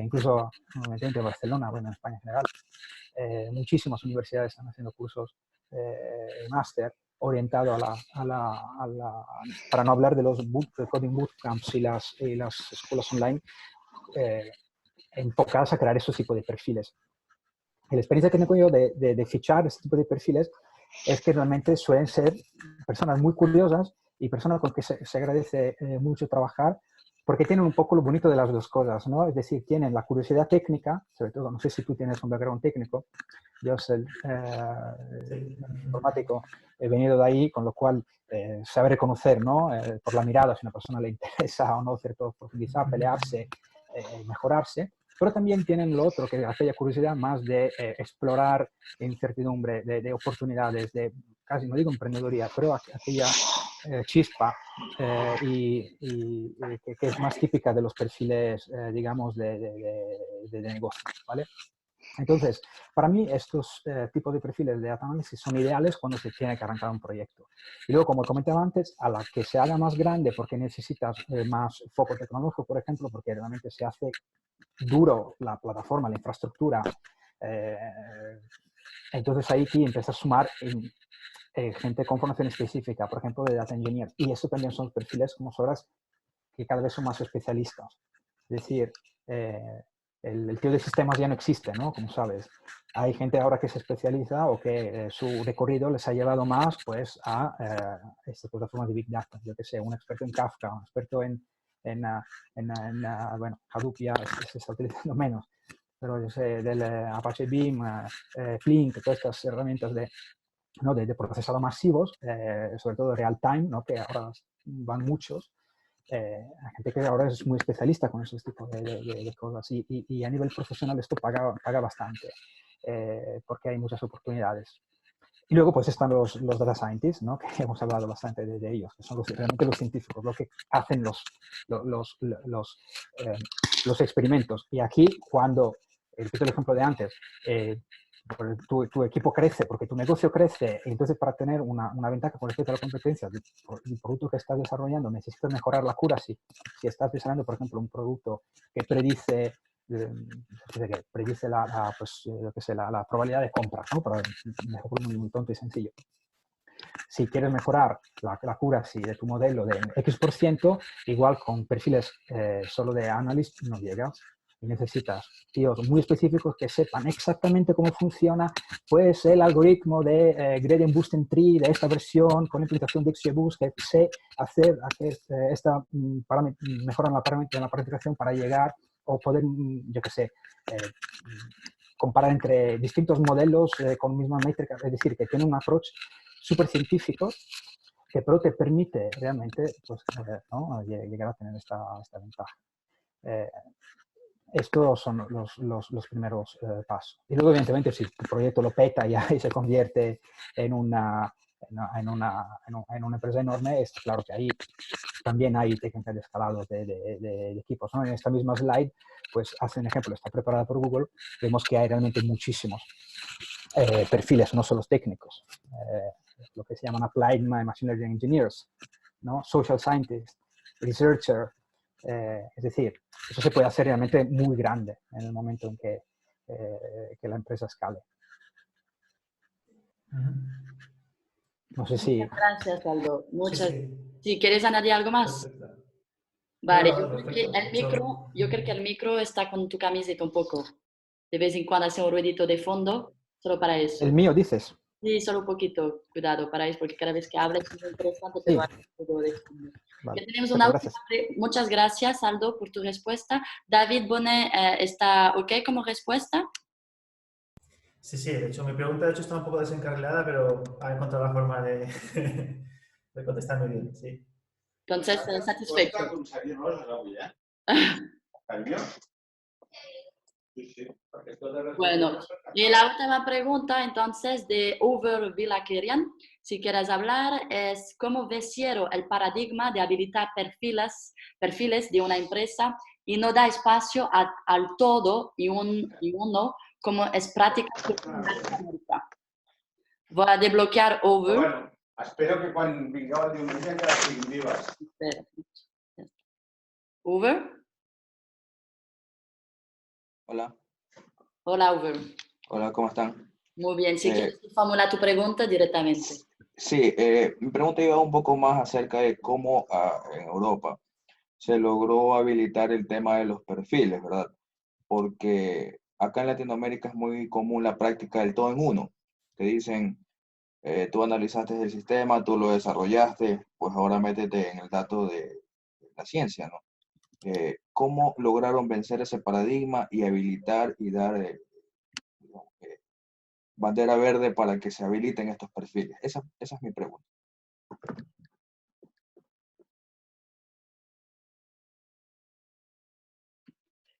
incluso en Barcelona, bueno, en España en general. Muchísimas universidades están haciendo cursos de máster orientado para no hablar de los coding bootcamps y las escuelas online, enfocadas a crear esos tipos de perfiles. Y la experiencia que tengo yo de fichar este tipo de perfiles es que realmente suelen ser personas muy curiosas y personas con que se agradece mucho trabajar, porque tienen un poco lo bonito de las dos cosas, ¿no? Es decir, tienen la curiosidad técnica, sobre todo, no sé si tú tienes un background técnico, yo soy informático, he venido de ahí, con lo cual sabe reconocer, ¿no? Por la mirada si a una persona le interesa o no cierto profundizar, pelearse, mejorarse. Pero también tienen lo otro, que aquella curiosidad más de explorar incertidumbre, de oportunidades, de casi, no digo emprendeduría, pero aquella chispa que es más típica de los perfiles, digamos, de negocio, ¿vale? Entonces, para mí estos tipos de perfiles de data analysis son ideales cuando se tiene que arrancar un proyecto. Y luego, como comentaba antes, a la que se haga más grande porque necesitas más foco tecnológico, por ejemplo, porque realmente se hace duro la plataforma, la infraestructura, entonces ahí sí empieza a sumar gente con formación específica, por ejemplo, de data engineer. Y eso también son perfiles, como sabrás, que cada vez son más especialistas. Es decir, el tío de sistemas ya no existe, ¿no? Como sabes. Hay gente ahora que se especializa o que su recorrido les ha llevado más pues, a esta plataforma de Big Data. Yo que sé, un experto en Kafka, un experto bueno, Hadoop ya se está utilizando menos, pero yo sé, del Apache Beam, Flink, todas estas herramientas de procesado masivos, sobre todo real time, ¿no? Que ahora van muchos. Hay gente que ahora es muy especialista con esos tipos de cosas y a nivel profesional esto paga bastante porque hay muchas oportunidades. Y luego pues están los data scientists, ¿no? Que hemos hablado bastante de ellos, que son realmente los científicos, lo que hacen los experimentos. Y aquí cuando, repito el ejemplo de antes, tu equipo crece porque tu negocio crece, y entonces para tener una ventaja con respecto a la competencia del producto que estás desarrollando necesitas mejorar la accuracy. Si estás desarrollando, por ejemplo, un producto que predice la probabilidad de compra, ¿no? Para mejor muy tonto y sencillo. Si quieres mejorar la accuracy de tu modelo de X%, igual con perfiles solo de analyst no llegas. Y necesitas tíos muy específicos que sepan exactamente cómo funciona pues, el algoritmo de Gradient Boosting Tree de esta versión con implementación de XGBoost, que sé hacer esta mejora en la parametrización para llegar o poder, yo qué sé, comparar entre distintos modelos con misma métrica, es decir, que tiene un approach súper científico que pero te permite realmente pues, ¿no? llegar a tener esta ventaja. estos son los primeros pasos. Y luego, evidentemente, si tu proyecto lo peta ya y se convierte en una empresa enorme, es claro que ahí también hay técnicas de escalado de equipos, ¿no? En esta misma slide, pues hace un ejemplo, está preparada por Google, vemos que hay realmente muchísimos perfiles, no solo técnicos, lo que se llaman Applied Machine Learning Engineers, ¿no? Social Scientists, Researcher, es decir, eso se puede hacer realmente muy grande en el momento en que la empresa escale. No sé si... Muchas gracias, Aldo. Muchas. Sí. Si quieres añadir algo más. Perfecto. Vale, No, yo creo que perfecto. yo creo que el micro está con tu camiseta un poco. De vez en cuando hace un ruidito de fondo, solo para eso. ¿El mío dices? Sí, solo un poquito, cuidado para eso, porque cada vez que hablas es muy interesante, Sí. pero hay un de fondo. Vale. Ya tenemos Perfecto, una gracias. Muchas gracias, Aldo, por tu respuesta. David Bonet, ¿está ok como respuesta? Sí, de hecho, mi pregunta de hecho está un poco desencarrilada, pero ha encontrado la forma de, de contestar muy bien, sí. Entonces, satisfecho. Bueno, y la última pregunta entonces de Uwe Villakerian, si quieres hablar, es ¿cómo ves Siero el paradigma de habilitar perfiles de una empresa y no da espacio al todo y uno como es práctica en Latinoamérica? Voy a desbloquear Uwe. Bueno, espero que cuando venga el diumenge encara siguin vives. Uwe. Hola. Hola, Uwe. Hola, ¿cómo están? Muy bien, si quieres formular tu pregunta directamente. Sí, mi pregunta iba un poco más acerca de cómo en Europa se logró habilitar el tema de los perfiles, ¿verdad? Porque acá en Latinoamérica es muy común la práctica del todo en uno. Te dicen, tú analizaste el sistema, tú lo desarrollaste, pues ahora métete en el dato de la ciencia, ¿no? ¿Cómo lograron vencer ese paradigma y habilitar y dar bandera verde para que se habiliten estos perfiles? Esa es mi pregunta.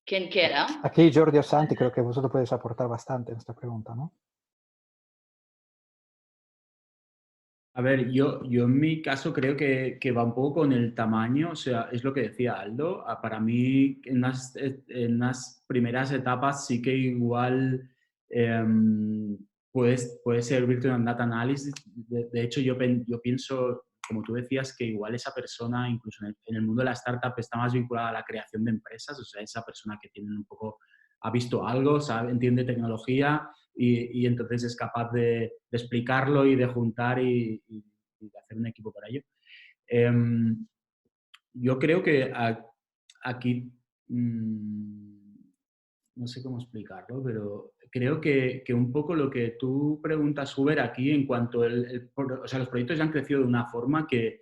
¿Quién quiera? Aquí Jordi Santi, creo que vosotros podéis aportar bastante en esta pregunta, ¿no? A ver, yo en mi caso creo que va un poco con el tamaño, o sea, es lo que decía Aldo. Para mí, en las primeras etapas sí que igual puede servirte un data analysis. De hecho, yo pienso, como tú decías, que igual esa persona, incluso en el mundo de la startup, está más vinculada a la creación de empresas, o sea, esa persona que tiene un poco, ha visto algo, sabe, entiende tecnología, y entonces es capaz de explicarlo y de juntar y de hacer un equipo para ello. Yo creo que aquí, no sé cómo explicarlo, pero creo que un poco lo que tú preguntas, Uber, aquí en cuanto o sea, los proyectos ya han crecido de una forma que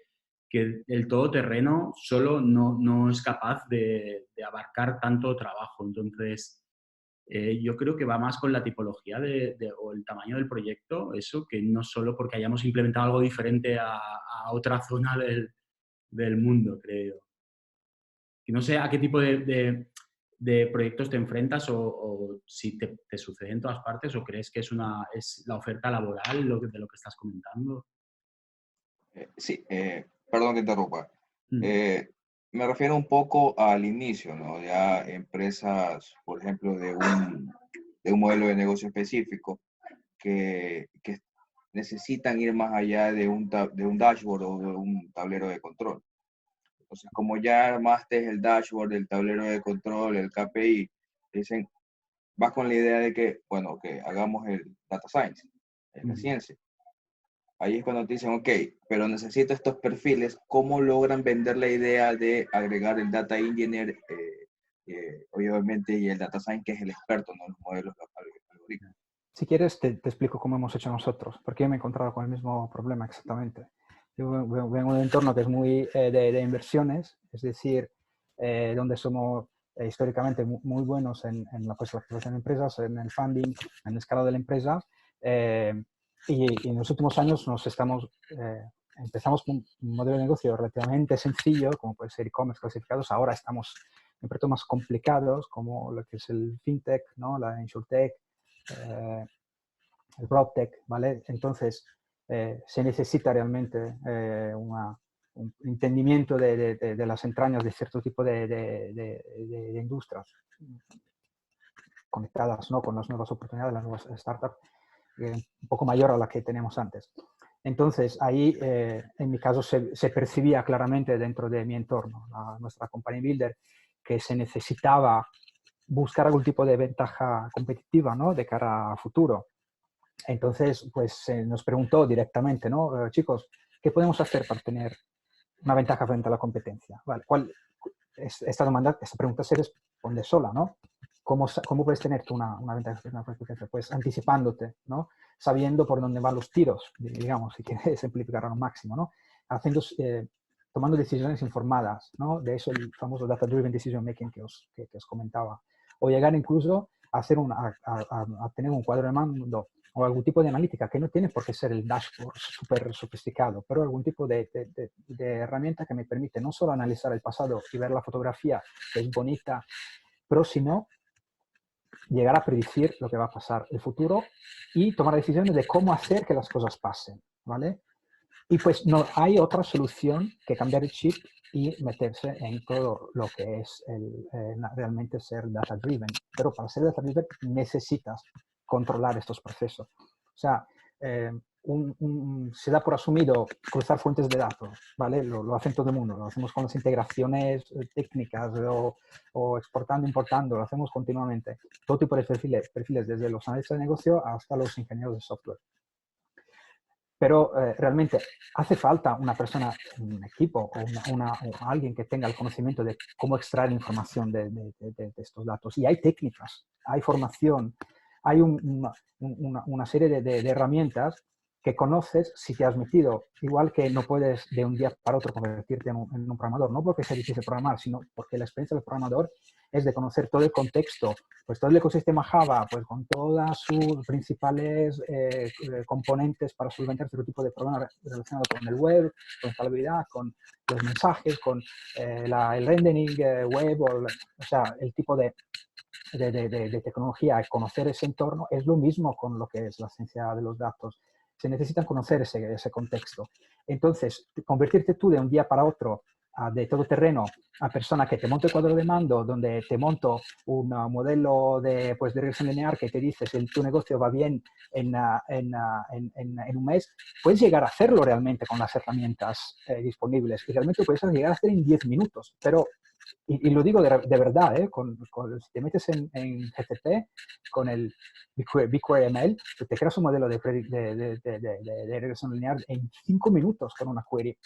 el todoterreno solo no es capaz de abarcar tanto trabajo. Entonces, yo creo que va más con la tipología o el tamaño del proyecto, eso, que no solo porque hayamos implementado algo diferente a otra zona del mundo, creo. Y no sé a qué tipo de proyectos te enfrentas o si te sucede en todas partes o crees que es la oferta laboral de lo que estás comentando. Sí, perdón que interrumpa. Me refiero un poco al inicio, ¿no? Ya empresas, por ejemplo, de un modelo de negocio específico que necesitan ir más allá de un dashboard o de un tablero de control. Entonces, como ya armaste el dashboard, el tablero de control, el KPI, dicen, vas con la idea de que, bueno, que hagamos el data science, la ciencia. Ahí es cuando te dicen, ok, pero necesito estos perfiles. ¿Cómo logran vender la idea de agregar el data engineer, obviamente, y el data science, que es el experto en los modelos algoritmos? Si quieres, te explico cómo hemos hecho nosotros, porque yo me he encontrado con el mismo problema exactamente. Yo vengo de un entorno que es muy de inversiones, es decir, donde somos históricamente muy buenos en la participación de empresas, en el funding, en el escalado de la empresa. Y en los últimos años empezamos con un modelo de negocio relativamente sencillo, como puede ser e-commerce clasificados. Ahora estamos en proyectos más complicados, como lo que es el FinTech, ¿no? La InsurTech, el PropTech, ¿vale? Entonces, se necesita realmente un entendimiento de las entrañas de cierto tipo de industrias conectadas, ¿no? Con las nuevas oportunidades, las nuevas startups, un poco mayor a la que teníamos antes. Entonces, ahí, en mi caso, se percibía claramente dentro de mi entorno, nuestra Company Builder, que se necesitaba buscar algún tipo de ventaja competitiva, ¿no? De cara a futuro. Entonces, pues nos preguntó directamente, ¿no? Chicos, ¿qué podemos hacer para tener una ventaja frente a la competencia? Vale, esta pregunta se responde sola, ¿no? ¿Cómo puedes tener tú una ventaja frente a la competencia? Pues anticipándote, ¿no? Sabiendo por dónde van los tiros, digamos, si quieres simplificar al máximo, ¿no? Tomando decisiones informadas, ¿no? De eso el famoso Data Driven Decision Making que os comentaba. O llegar incluso a tener un cuadro de mando o algún tipo de analítica, que no tiene por qué ser el dashboard súper sofisticado, pero algún tipo de herramienta que me permite no solo analizar el pasado y ver la fotografía, que es bonita, pero sino llegar a predecir lo que va a pasar el futuro y tomar decisiones de cómo hacer que las cosas pasen, ¿vale? Y pues no hay otra solución que cambiar el chip y meterse en todo lo que es realmente ser data driven. Pero para ser data driven necesitas controlar estos procesos. O sea, se da por asumido cruzar fuentes de datos, ¿vale? Lo hace todo el mundo, lo hacemos con las integraciones técnicas o exportando, importando, lo hacemos continuamente. Todo tipo de perfiles desde los analistas de negocio hasta los ingenieros de software. Pero realmente hace falta una persona, un equipo o alguien que tenga el conocimiento de cómo extraer información de estos datos. Y hay técnicas, hay formación, hay una serie de herramientas que conoces si te has metido. Igual que no puedes de un día para otro convertirte en un programador, no porque sea difícil programar, sino porque la experiencia del programador es de conocer todo el contexto, pues todo el ecosistema Java, pues con todas sus principales componentes para solventar cierto tipo de problemas relacionados con el web, con escalabilidad, con los mensajes, con el rendering web, o sea, el tipo de tecnología, conocer ese entorno, es lo mismo con lo que es la ciencia de los datos. Se necesita conocer ese contexto. Entonces, convertirte tú de un día para otro de todo terreno a persona que te monte el cuadro de mando, donde te monto un modelo de regresión lineal que te dice si tu negocio va bien en un mes, puedes llegar a hacerlo realmente con las herramientas disponibles y realmente lo puedes llegar a hacer en 10 minutos, pero y lo digo de verdad, si te metes en GCP con el BigQuery ML, te creas un modelo de regresión lineal en 5 minutos con una query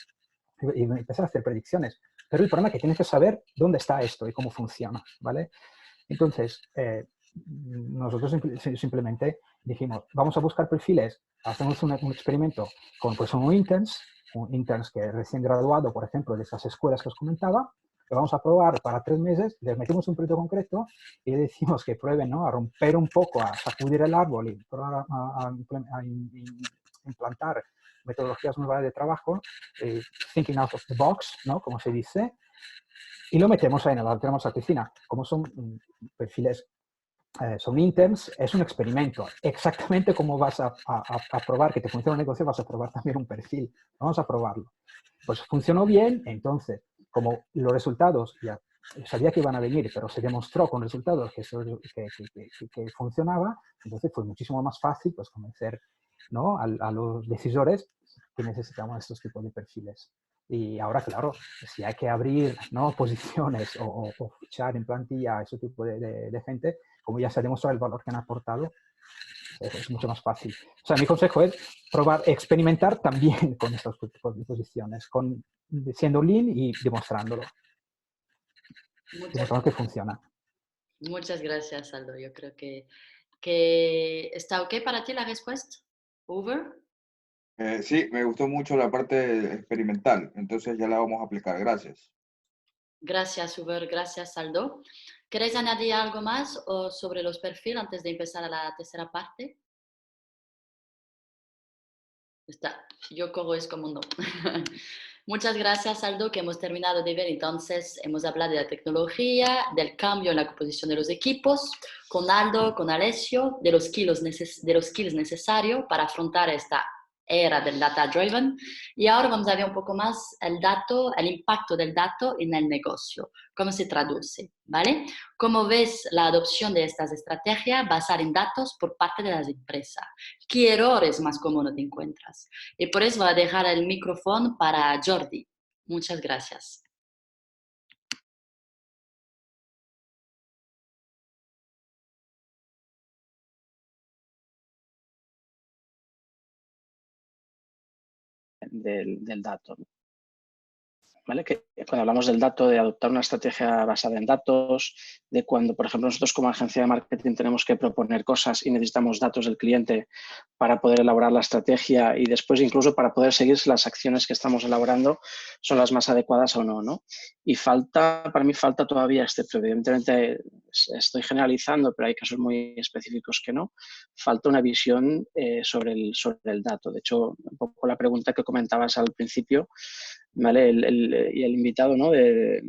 y empezar a hacer predicciones. Pero el problema es que tienes que saber dónde está esto y cómo funciona, ¿vale? Entonces, nosotros simplemente dijimos, vamos a buscar perfiles, hacemos un experimento con pues, un interns que recién graduado, por ejemplo, de esas escuelas que os comentaba, lo vamos a probar para 3 meses, les metemos un proyecto concreto y le decimos que prueben, ¿no? A romper un poco, a sacudir el árbol y probar a implantar metodologías nuevas de trabajo, thinking out of the box, ¿no? Como se dice, y lo metemos ahí, lo tenemos a la piscina. Como son perfiles, son interns, es un experimento. Exactamente como vas a probar que te funciona un negocio, vas a probar también un perfil. Vamos a probarlo. Pues funcionó bien, entonces, como los resultados ya sabía que iban a venir, pero se demostró con resultados que funcionaba, entonces fue muchísimo más fácil pues, convencer, ¿no? a los decisores que necesitamos estos tipos de perfiles. Y ahora, claro, si hay que abrir, ¿no? posiciones o fichar en plantilla a ese tipo de gente, como ya se ha demostrado el valor que han aportado, es mucho más fácil. O sea, mi consejo es probar, experimentar también con estos tipos de posiciones, siendo lean y demostrándolo. Demostrando que funciona. Muchas gracias, Aldo. Yo creo que está ok para ti la respuesta. ¿Over? Sí, me gustó mucho la parte experimental, entonces ya la vamos a aplicar. Gracias. Gracias, Uber. Gracias, Aldo. ¿Queréis añadir algo más sobre los perfiles antes de empezar a la tercera parte? Yo corro es como no. Muchas gracias, Aldo, que hemos terminado de ver. Entonces, hemos hablado de la tecnología, del cambio en la composición de los equipos, con Aldo, con Alessio, de los skills necesarios para afrontar esta era del data driven. Y ahora vamos a ver un poco más el dato, el impacto del dato en el negocio, cómo se traduce, ¿vale? Cómo ves la adopción de estas estrategias basadas en datos por parte de las empresas. ¿Qué errores más comunes te encuentras? Y por eso voy a dejar el micrófono para Jordi. Muchas gracias. Del dato. ¿Vale? Que cuando hablamos del dato, de adoptar una estrategia basada en datos, de cuando, por ejemplo, nosotros como agencia de marketing tenemos que proponer cosas y necesitamos datos del cliente para poder elaborar la estrategia y después incluso para poder seguir si las acciones que estamos elaborando son las más adecuadas o no, ¿no? Y para mí falta todavía, evidentemente estoy generalizando, pero hay casos muy específicos que no, falta una visión sobre el dato. De hecho, un poco la pregunta que comentabas al principio, ¿vale? Y el invitado, ¿no? de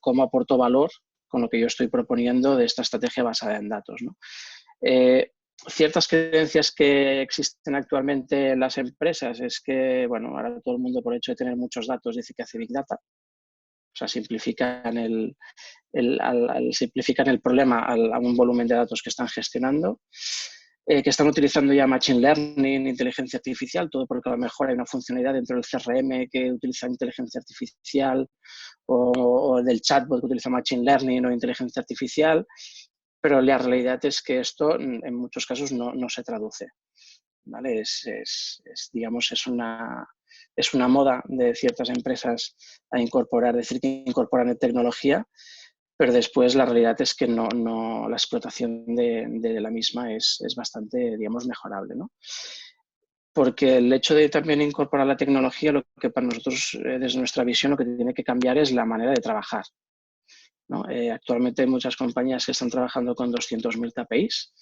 cómo aporto valor con lo que yo estoy proponiendo de esta estrategia basada en datos, ¿no? Ciertas creencias que existen actualmente en las empresas es que, bueno, ahora todo el mundo por el hecho de tener muchos datos dice que hace Big Data. O sea, simplifican el problema a un volumen de datos que están gestionando. Que están utilizando ya Machine Learning, inteligencia artificial, todo porque a lo mejor hay una funcionalidad dentro del CRM que utiliza inteligencia artificial o del chatbot que utiliza Machine Learning o inteligencia artificial, pero la realidad es que esto en muchos casos no se traduce, ¿vale? Digamos, es una moda de ciertas empresas a incorporar, decir que incorporan tecnología, pero después la realidad es que la explotación de la misma es bastante, digamos, mejorable, ¿no? Porque el hecho de también incorporar la tecnología, lo que para nosotros, desde nuestra visión, lo que tiene que cambiar es la manera de trabajar, ¿no? Actualmente hay muchas compañías que están trabajando con 200.000 KPIs.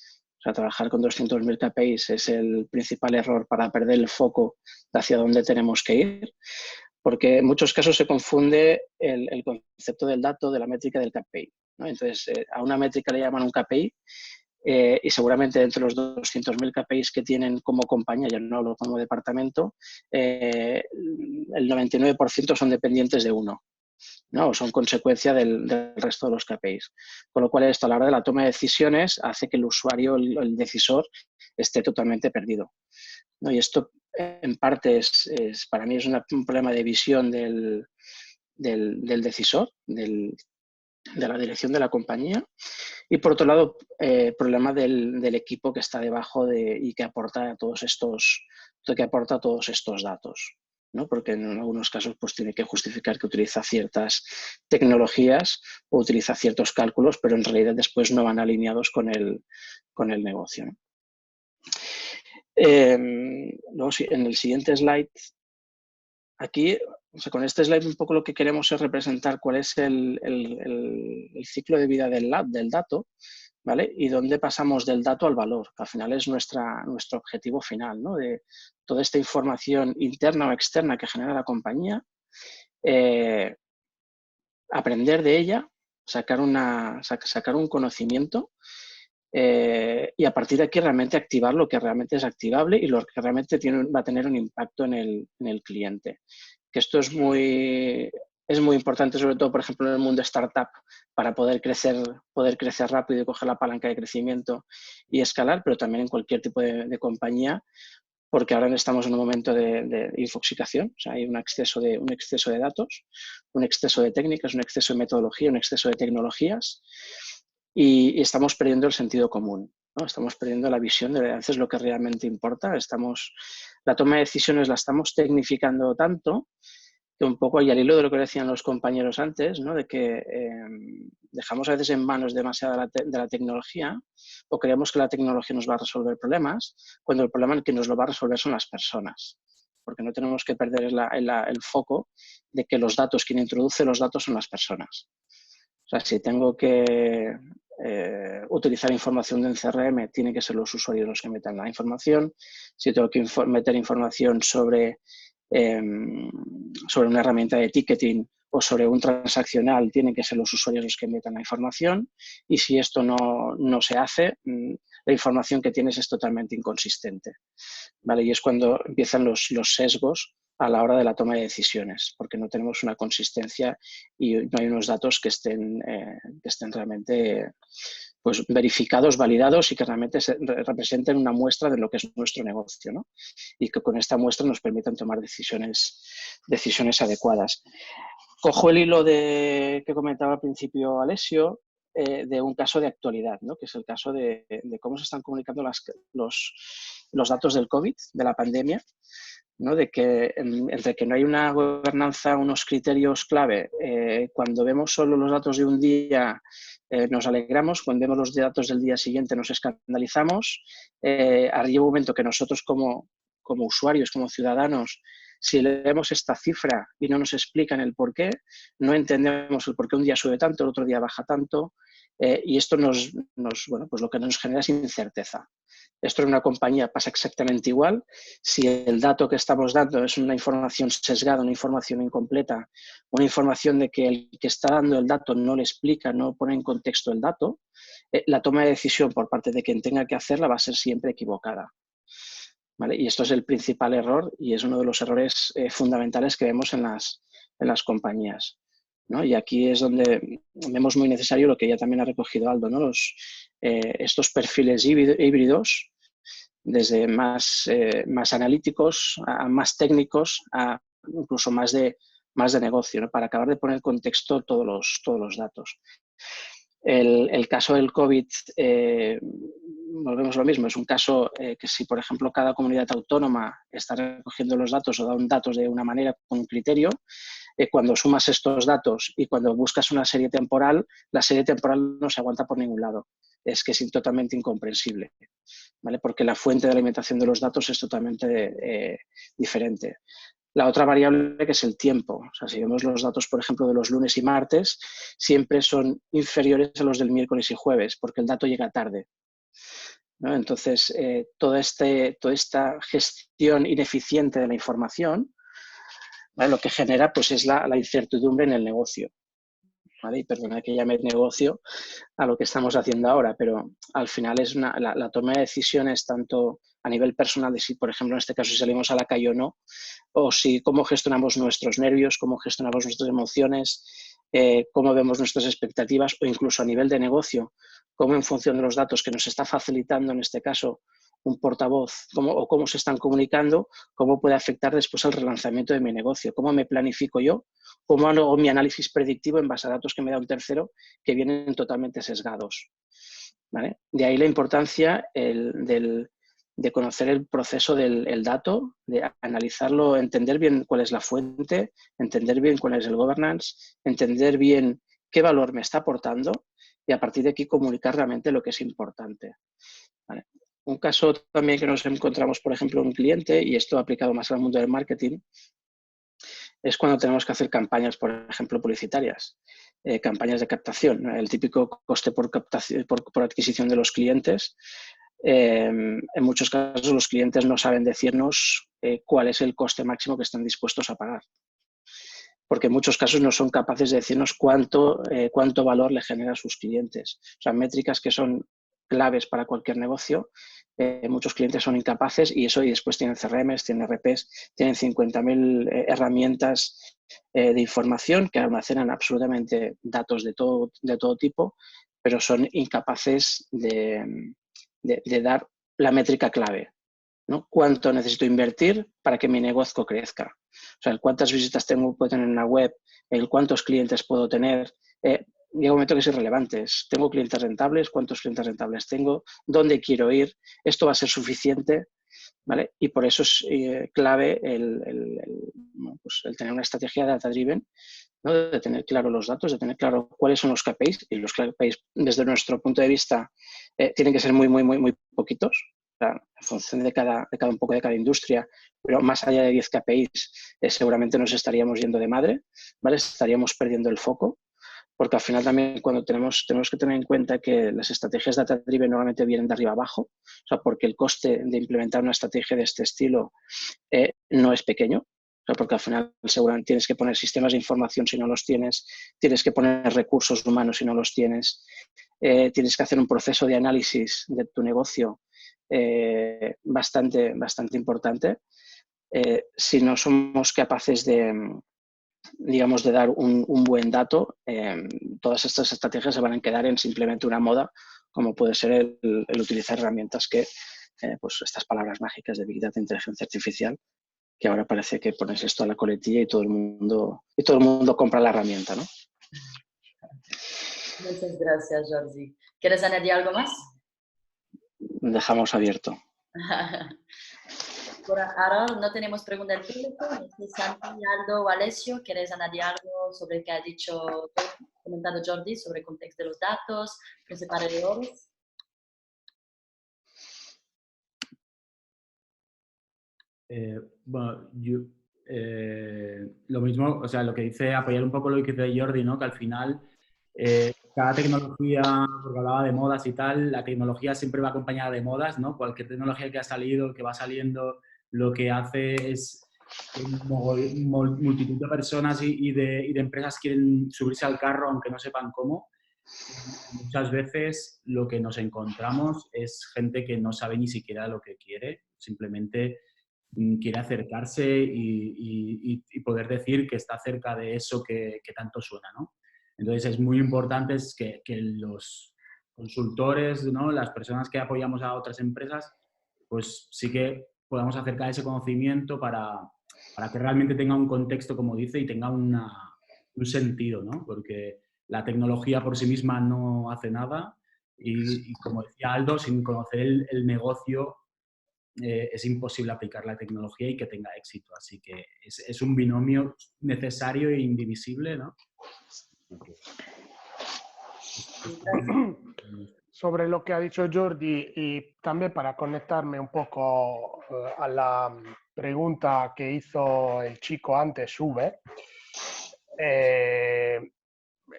O sea, trabajar con 200.000 KPIs es el principal error para perder el foco de hacia dónde tenemos que ir, porque en muchos casos se confunde el concepto del dato de la métrica del KPI, ¿no? Entonces, a una métrica le llaman un KPI y seguramente entre los 200.000 KPIs que tienen como compañía, ya no hablo como departamento, el 99% son dependientes de uno, ¿no? O son consecuencia del resto de los KPIs. Con lo cual, esto a la hora de la toma de decisiones hace que el usuario, el decisor, esté totalmente perdido, ¿no? Y esto, en parte, para mí es un problema de visión del decisor, de la dirección de la compañía. Y por otro lado, problema del equipo que está debajo y que aporta todos estos datos, ¿no? Porque en algunos casos pues tiene que justificar que utiliza ciertas tecnologías o utiliza ciertos cálculos, pero en realidad después no van alineados con el negocio, ¿no? Luego, en el siguiente slide, aquí, o sea, con este slide un poco lo que queremos es representar cuál es el ciclo de vida del dato, ¿vale? Y dónde pasamos del dato al valor, que al final es nuestro objetivo final, ¿no? De toda esta información interna o externa que genera la compañía, aprender de ella, sacar un conocimiento y a partir de aquí realmente activar lo que realmente es activable y lo que realmente va a tener un impacto en el cliente. Que esto es muy importante, sobre todo, por ejemplo, en el mundo startup, para poder crecer rápido y coger la palanca de crecimiento y escalar, pero también en cualquier tipo de compañía, porque ahora estamos en un momento de infoxicación, o sea, hay un exceso de datos, un exceso de técnicas, un exceso de metodología, un exceso de tecnologías y estamos perdiendo el sentido común, ¿no? Estamos perdiendo la visión de veces lo que realmente importa. La toma de decisiones la estamos tecnificando tanto que un poco, y al hilo de lo que decían los compañeros antes, ¿no? De que dejamos a veces en manos demasiado de la tecnología o creemos que la tecnología nos va a resolver problemas, cuando el problema que nos lo va a resolver son las personas. Porque no tenemos que perder el foco de que quien introduce los datos son las personas. O sea, si tengo que utilizar información de un CRM, tienen que ser los usuarios los que metan la información. Si tengo que meter información sobre sobre una herramienta de ticketing o sobre un transaccional, tienen que ser los usuarios los que metan la información, y si esto no se hace, la información que tienes es totalmente inconsistente, ¿vale? Y es cuando empiezan los sesgos a la hora de la toma de decisiones, porque no tenemos una consistencia y no hay unos datos que estén realmente pues, verificados, validados y que realmente representen una muestra de lo que es nuestro negocio, ¿no? Y que con esta muestra nos permitan tomar decisiones adecuadas. Cojo el hilo que comentaba al principio Alessio, de un caso de actualidad, ¿no? Que es el caso de cómo se están comunicando los datos del COVID, de la pandemia, ¿no? De que entre que no hay una gobernanza, unos criterios clave, cuando vemos solo los datos de un día nos alegramos, cuando vemos los datos del día siguiente nos escandalizamos, arriba un momento que nosotros como usuarios, como ciudadanos, si leemos esta cifra y no nos explican el por qué, no entendemos el por qué un día sube tanto, el otro día baja tanto, y esto bueno, pues lo que nos genera es incerteza. Esto en una compañía pasa exactamente igual. Si el dato que estamos dando es una información sesgada, una información incompleta, una información de que el que está dando el dato no le explica, no pone en contexto el dato, la toma de decisión por parte de quien tenga que hacerla va a ser siempre equivocada, ¿vale? Y esto es el principal error y es uno de los errores fundamentales que vemos en las compañías, ¿no? Y aquí es donde vemos muy necesario lo que ya también ha recogido Aldo, ¿no? Estos perfiles híbridos, desde más analíticos a más técnicos, a incluso más de negocio, ¿no? Para acabar de poner en contexto todos los datos. El caso del COVID, volvemos a lo mismo, es un caso que si, por ejemplo, cada comunidad autónoma está recogiendo los datos o da datos de una manera con un criterio, cuando sumas estos datos y cuando buscas una serie temporal, la serie temporal no se aguanta por ningún lado. Es que es totalmente incomprensible, ¿vale? Porque la fuente de alimentación de los datos es totalmente diferente. La otra variable que es el tiempo. O sea, si vemos los datos, por ejemplo, de los lunes y martes, siempre son inferiores a los del miércoles y jueves, porque el dato llega tarde, ¿no? Entonces, toda esta gestión ineficiente de la información, ¿vale? Lo que genera pues, es la incertidumbre en el negocio, ¿vale? Y perdona que llame negocio a lo que estamos haciendo ahora, pero al final es la toma de decisiones tanto a nivel personal de si, por ejemplo, en este caso, si salimos a la calle o no, o si cómo gestionamos nuestros nervios, cómo gestionamos nuestras emociones, cómo vemos nuestras expectativas o incluso a nivel de negocio, cómo en función de los datos que nos está facilitando en este caso un portavoz o cómo se están comunicando, cómo puede afectar después al relanzamiento de mi negocio, cómo me planifico yo, cómo hago mi análisis predictivo en base a datos que me da un tercero que vienen totalmente sesgados, ¿vale? De ahí la importancia de conocer el proceso del dato, de analizarlo, entender bien cuál es la fuente, entender bien cuál es el governance, entender bien qué valor me está aportando y a partir de aquí comunicar realmente lo que es importante, ¿vale? Un caso también que nos encontramos, por ejemplo, en un cliente, y esto aplicado más al mundo del marketing, es cuando tenemos que hacer campañas, por ejemplo, publicitarias, campañas de captación, ¿no? El típico coste por adquisición de los clientes. En muchos casos los clientes no saben decirnos cuál es el coste máximo que están dispuestos a pagar, porque en muchos casos no son capaces de decirnos cuánto valor le genera a sus clientes. O sea, métricas que son claves para cualquier negocio, muchos clientes son incapaces y después tienen CRMs, tienen RPs, tienen 50.000 herramientas de información que almacenan absolutamente datos de todo tipo, pero son incapaces de dar la métrica clave, ¿no? ¿Cuánto necesito invertir para que mi negocio crezca? O sea, cuántas visitas puedo tener en la web, cuántos clientes puedo tener. Llega un momento que es irrelevante. ¿Tengo clientes rentables? ¿Cuántos clientes rentables tengo? ¿Dónde quiero ir? ¿Esto va a ser suficiente? ¿Vale? Y por eso es clave el tener una estrategia data-driven, ¿no? De tener claro los datos, de tener claro cuáles son los KPIs, y los KPIs desde nuestro punto de vista tienen que ser muy, muy, muy, muy poquitos, o sea, en función de un poco de cada industria, pero más allá de 10 KPIs seguramente nos estaríamos yendo de madre, ¿vale? Estaríamos perdiendo el foco, porque al final también cuando tenemos que tener en cuenta que las estrategias data-driven normalmente vienen de arriba abajo, o sea, porque el coste de implementar una estrategia de este estilo no es pequeño, Porque al final seguramente tienes que poner sistemas de información si no los tienes, tienes que poner recursos humanos si no los tienes, tienes que hacer un proceso de análisis de tu negocio bastante importante. Si no somos capaces de, digamos, de dar un buen dato, todas estas estrategias se van a quedar en simplemente una moda, como puede ser el utilizar herramientas que, pues estas palabras mágicas de Big Data, inteligencia artificial, que ahora parece que pones esto a la coletilla y todo el mundo compra la herramienta, ¿no? Muchas gracias, Jordi. ¿Quieres añadir algo más? Dejamos abierto. Por ahora no tenemos pregunta del público. Si Santi, Aldo o Alessio, ¿quieres añadir algo sobre lo que ha dicho, comentado Jordi sobre el contexto de los datos, principales errores? Bueno, lo mismo, o sea, lo que dice, apoyar un poco lo que dice Jordi, ¿no? Que al final cada tecnología, porque hablaba de modas y tal, la tecnología siempre va acompañada de modas, ¿no? Cualquier tecnología que ha salido, que va saliendo, lo que hace es que multitud de personas y de empresas quieren subirse al carro aunque no sepan cómo. Muchas veces lo que nos encontramos es gente que no sabe ni siquiera lo que quiere, simplemente quiere acercarse y poder decir que está cerca de eso que tanto suena, ¿no? Entonces es muy importante que los consultores, ¿no? Las personas que apoyamos a otras empresas, pues sí que podamos acercar ese conocimiento para que realmente tenga un contexto, como dice, y tenga un sentido, ¿no? Porque la tecnología por sí misma no hace nada y como decía Aldo, sin conocer el negocio es imposible aplicar la tecnología y que tenga éxito. Así que es un binomio necesario e indivisible, ¿no? Sobre lo que ha dicho Jordi y también para conectarme un poco a la pregunta que hizo el chico antes, Uber,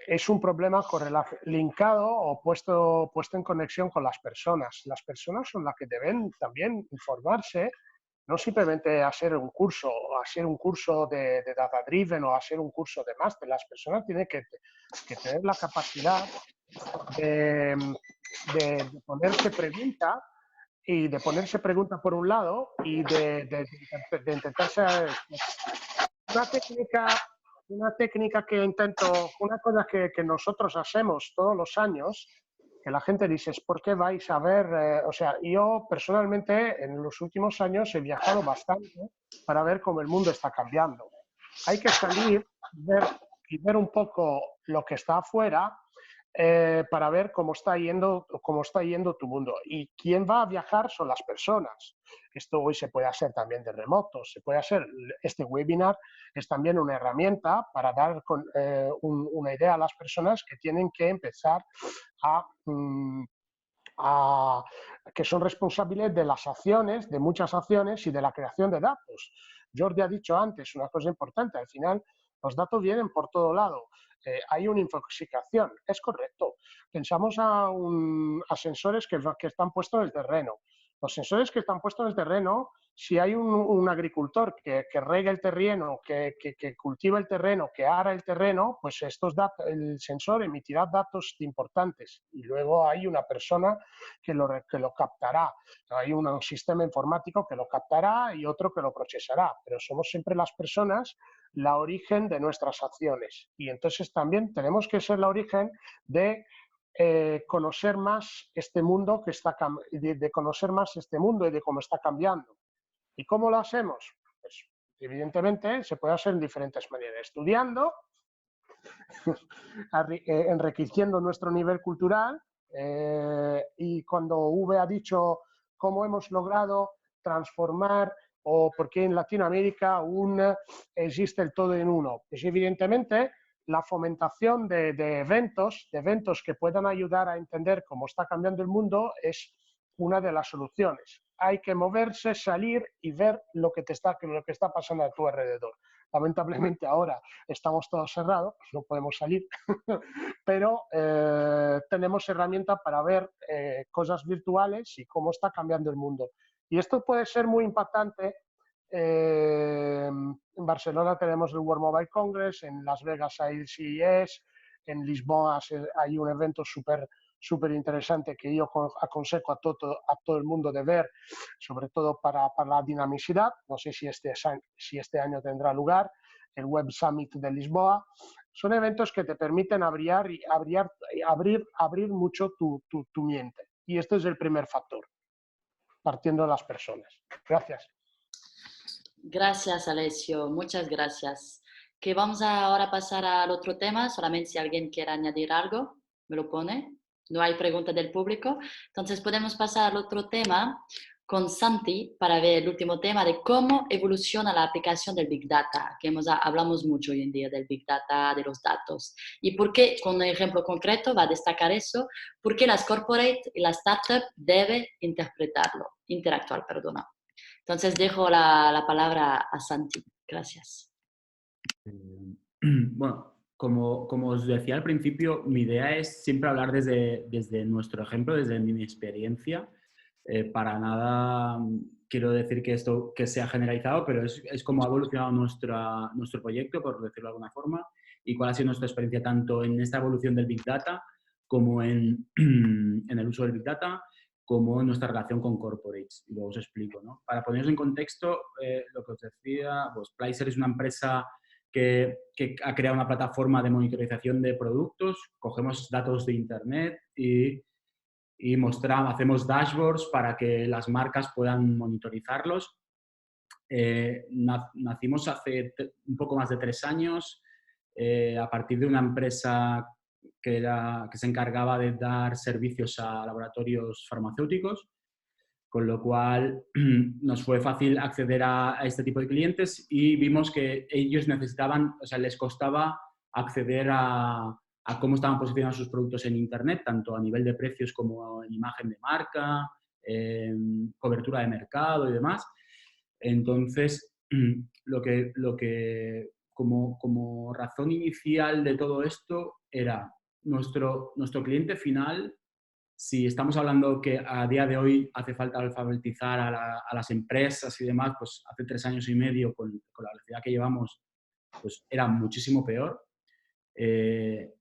es un problema linkado o puesto en conexión con las personas. Las personas son las que deben también informarse, no simplemente hacer un curso de data driven o hacer un curso de máster. Las personas tienen que tener la capacidad de ponerse pregunta y de ponerse pregunta por un lado y de intentarse una técnica que intento, una cosa que nosotros hacemos todos los años, que la gente dice, ¿por qué vais a ver? O sea, yo personalmente en los últimos años he viajado bastante para ver cómo el mundo está cambiando. Hay que salir y ver un poco lo que está afuera para ver cómo está yendo tu mundo. Y quién va a viajar son las personas. Esto hoy se puede hacer también de remoto, se puede hacer. Este webinar es también una herramienta para dar una idea a las personas que tienen que empezar que son responsables de las acciones, de muchas acciones y de la creación de datos. Jordi ha dicho antes una cosa importante, al final los datos vienen por todo lado. Hay una infoxicación, es correcto. Pensamos a sensores que están puestos en el terreno. Los sensores que están puestos en el terreno, si hay un agricultor que rega el terreno, que cultiva el terreno, que ara el terreno, pues el sensor emitirá datos importantes y luego hay una persona que lo captará. Hay un sistema informático que lo captará y otro que lo procesará, pero somos siempre las personas la origen de nuestras acciones y entonces también tenemos que ser la origen de conocer más este mundo de conocer más este mundo y de cómo está cambiando. ¿Y cómo lo hacemos? Pues evidentemente se puede hacer en diferentes maneras, estudiando, enriqueciendo nuestro nivel cultural y cuando Uwe ha dicho cómo hemos logrado transformar o por qué en Latinoamérica aún existe el todo en uno, pues evidentemente la fomentación de eventos que puedan ayudar a entender cómo está cambiando el mundo es una de las soluciones. Hay que moverse, salir y ver lo que está pasando a tu alrededor. Lamentablemente ahora estamos todos cerrados, no podemos salir, pero tenemos herramientas para ver cosas virtuales y cómo está cambiando el mundo. Y esto puede ser muy impactante en Barcelona tenemos el World Mobile Congress, en Las Vegas hay el CES, en Lisboa hay un evento súper interesante que yo aconsejo a todo el mundo de ver, sobre todo para la dinamicidad. No sé si este año tendrá lugar, el Web Summit de Lisboa. Son eventos que te permiten abrir mucho tu mente. Y este es el primer factor, partiendo de las personas. Gracias. Gracias, Alessio. Muchas gracias. Que vamos ahora a pasar al otro tema. Solamente si alguien quiere añadir algo, me lo pone. No hay pregunta del público. Entonces podemos pasar al otro tema con Santi para ver el último tema de cómo evoluciona la aplicación del Big Data, que hablamos mucho hoy en día del Big Data, de los datos. Y por qué, con un ejemplo concreto, va a destacar eso, por qué las corporate y las startups deben interactuar. Entonces dejo la palabra a Santi. Gracias. Bueno, como os decía al principio, mi idea es siempre hablar desde nuestro ejemplo, desde mi experiencia. Para nada quiero decir que esto que sea generalizado, pero es como ha evolucionado nuestro proyecto, por decirlo de alguna forma, y cuál ha sido nuestra experiencia tanto en esta evolución del Big Data como en el uso del Big Data, como en nuestra relación con corporates. Y luego os explico, ¿no? Para poneros en contexto, lo que os decía, pues Placer es una empresa que ha creado una plataforma de monitorización de productos. Cogemos datos de Internet y hacemos dashboards para que las marcas puedan monitorizarlos. Nacimos hace un poco más de 3 años a partir de una empresa que se encargaba de dar servicios a laboratorios farmacéuticos, con lo cual nos fue fácil acceder a este tipo de clientes y vimos que ellos necesitaban, o sea, les costaba acceder a cómo estaban posicionados sus productos en Internet, tanto a nivel de precios como en imagen de marca, cobertura de mercado y demás. Entonces, lo que como razón inicial de todo esto era nuestro cliente final. Si estamos hablando que a día de hoy hace falta alfabetizar a las empresas y demás, pues hace 3 años y medio, con la velocidad que llevamos, pues era muchísimo peor.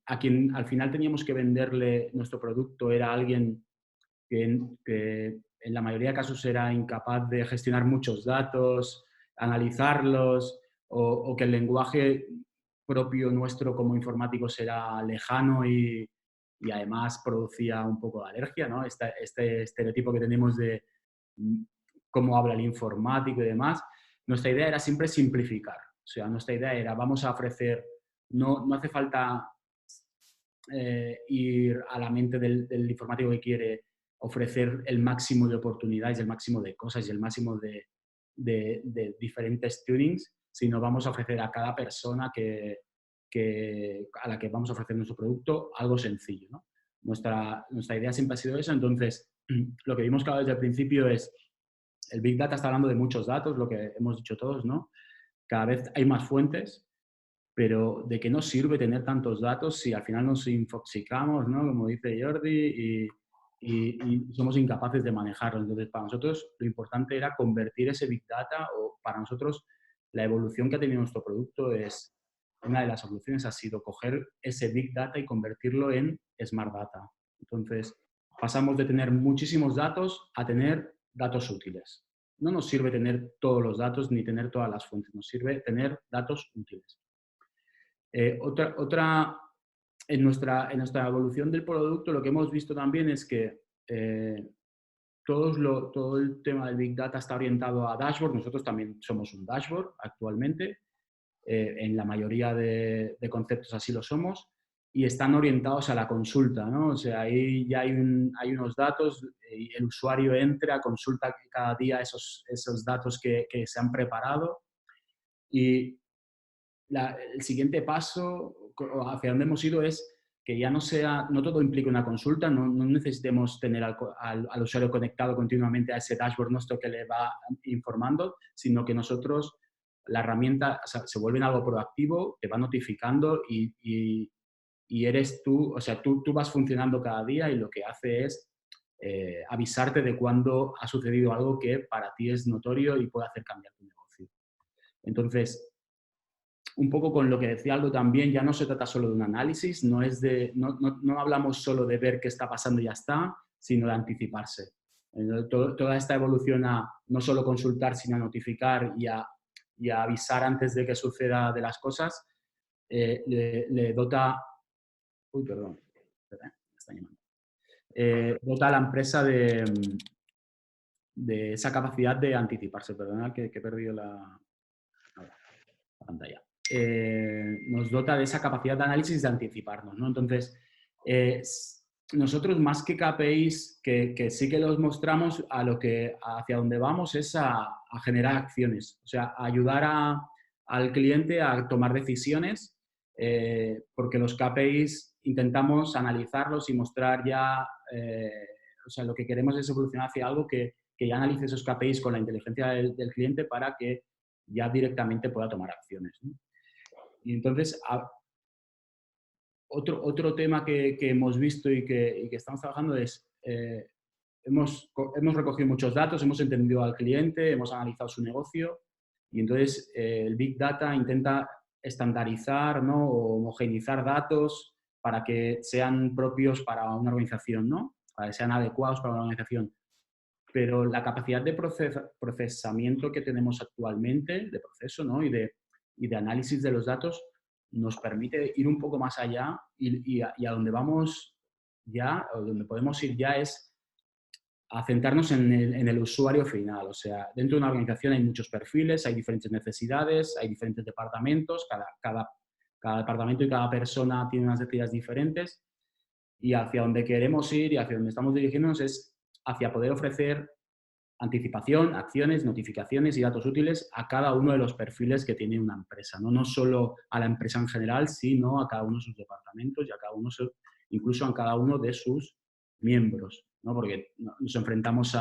A quien al final teníamos que venderle nuestro producto era alguien que en la mayoría de casos era incapaz de gestionar muchos datos, analizarlos, o que el lenguaje propio nuestro como informáticos era lejano y además producía un poco de alergia, ¿no? Este estereotipo que tenemos de cómo habla el informático y demás. Nuestra idea era siempre simplificar. O sea, nuestra idea era, vamos a ofrecer, no hace falta ir a la mente del informático que quiere ofrecer el máximo de oportunidades, el máximo de cosas y el máximo de diferentes tunings, sino vamos a ofrecer a cada persona a la que vamos a ofrecer nuestro producto algo sencillo, ¿no? Nuestra idea siempre ha sido eso. Entonces, lo que vimos claro desde el principio es, el Big Data está hablando de muchos datos, lo que hemos dicho todos, ¿no? Cada vez hay más fuentes, pero ¿de qué nos sirve tener tantos datos si al final nos infoxicamos, ¿no? Como dice Jordi, y somos incapaces de manejarlo? Entonces, para nosotros lo importante era convertir ese Big Data, o para nosotros la evolución que ha tenido nuestro producto es, una de las soluciones ha sido coger ese Big Data y convertirlo en Smart Data. Entonces, pasamos de tener muchísimos datos a tener datos útiles. No nos sirve tener todos los datos ni tener todas las fuentes, nos sirve tener datos útiles. En nuestra evolución del producto, lo que hemos visto también es que todo el tema del Big Data está orientado a dashboard. Nosotros también somos un dashboard actualmente. En la mayoría de conceptos así lo somos. Y están orientados a la consulta, ¿no? O sea, ahí ya hay unos datos y el usuario entra, consulta cada día esos datos que se han preparado. Y el siguiente paso hacia donde hemos ido es que ya no todo implica una consulta, no necesitemos tener al usuario conectado continuamente a ese dashboard nuestro que le va informando, sino que nosotros, la herramienta, o sea, se vuelve algo proactivo, te va notificando y eres tú, o sea, tú vas funcionando cada día y lo que hace es avisarte de cuando ha sucedido algo que para ti es notorio y puede hacer cambiar tu negocio. Entonces, un poco con lo que decía Aldo también, ya no se trata solo de un análisis, no hablamos solo de ver qué está pasando y ya está, sino de anticiparse. Toda esta evolución a no solo consultar, sino a notificar y a avisar antes de que suceda de las cosas, le dota... Uy, perdón. Me está llamando. Dota a la empresa de esa capacidad de anticiparse. Perdona que he perdido la pantalla. Nos dota de esa capacidad de análisis de anticiparnos, ¿no? Entonces, nosotros más que KPIs, que sí que los mostramos, hacia donde vamos es a generar acciones, o sea, a ayudar al cliente a tomar decisiones, porque los KPIs intentamos analizarlos y mostrar ya, o sea, lo que queremos es evolucionar hacia algo que ya analice esos KPIs con la inteligencia del cliente para que ya directamente pueda tomar acciones, ¿no? Y entonces, otro tema que hemos visto y que estamos trabajando es, hemos recogido muchos datos, hemos entendido al cliente, hemos analizado su negocio y entonces el Big Data intenta estandarizar, ¿no? O homogeneizar datos para que sean propios para una organización, ¿no? Para que sean adecuados para una organización. Pero la capacidad de procesamiento que tenemos actualmente, de proceso, ¿no? y de análisis de los datos, nos permite ir un poco más allá y a donde vamos ya, o donde podemos ir ya es a centrarnos en el usuario final. O sea, dentro de una organización hay muchos perfiles, hay diferentes necesidades, hay diferentes departamentos, cada departamento y cada persona tiene unas necesidades diferentes y hacia donde queremos ir y hacia donde estamos dirigiéndonos es hacia poder ofrecer anticipación, acciones, notificaciones y datos útiles a cada uno de los perfiles que tiene una empresa. No solo a la empresa en general, sino a cada uno de sus departamentos y a cada uno, incluso a cada uno de sus miembros, ¿no? Porque nos enfrentamos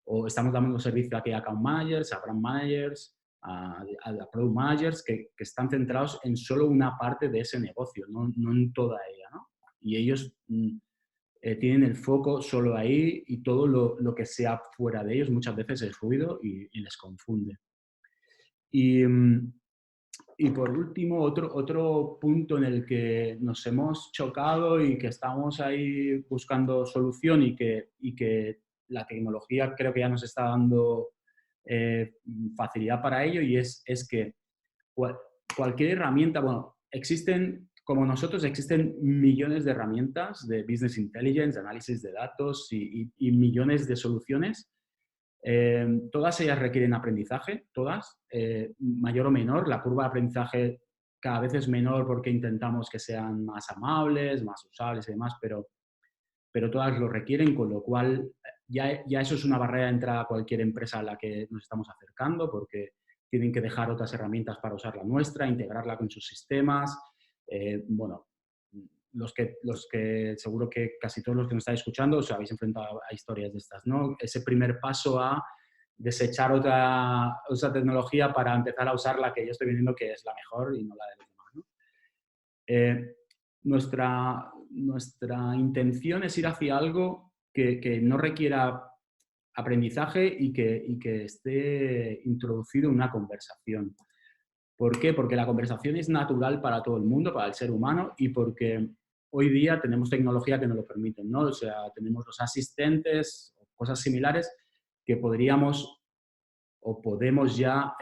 o estamos dando servicio aquí a account managers, a brand managers, a product managers que están centrados en solo una parte de ese negocio, no en toda ella, ¿no? Y ellos tienen el foco solo ahí y todo lo que sea fuera de ellos muchas veces es ruido y les confunde. Y por último, otro punto en el que nos hemos chocado y que estamos ahí buscando solución y que la tecnología creo que ya nos está dando facilidad para ello, y es que cualquier herramienta, bueno, como nosotros existen millones de herramientas de business intelligence, de análisis de datos y millones de soluciones. Todas ellas requieren aprendizaje, todas, mayor o menor. La curva de aprendizaje cada vez es menor porque intentamos que sean más amables, más usables y demás, pero todas lo requieren, con lo cual ya eso es una barrera de entrada a cualquier empresa a la que nos estamos acercando, porque tienen que dejar otras herramientas para usar la nuestra, integrarla con sus sistemas. Bueno, los que seguro que casi todos los que nos estáis escuchando os habéis enfrentado a historias de estas, ¿no? Ese primer paso a desechar otra tecnología para empezar a usar la que yo estoy viendo que es la mejor y no la de los demás, ¿no? Nuestra intención es ir hacia algo que no requiera aprendizaje y que esté introducido en una conversación. ¿Por qué? Porque la conversación es natural para todo el mundo, para el ser humano, y porque hoy día tenemos tecnología que nos lo permite, ¿no? O sea, tenemos los asistentes o cosas similares que podríamos o podemos ya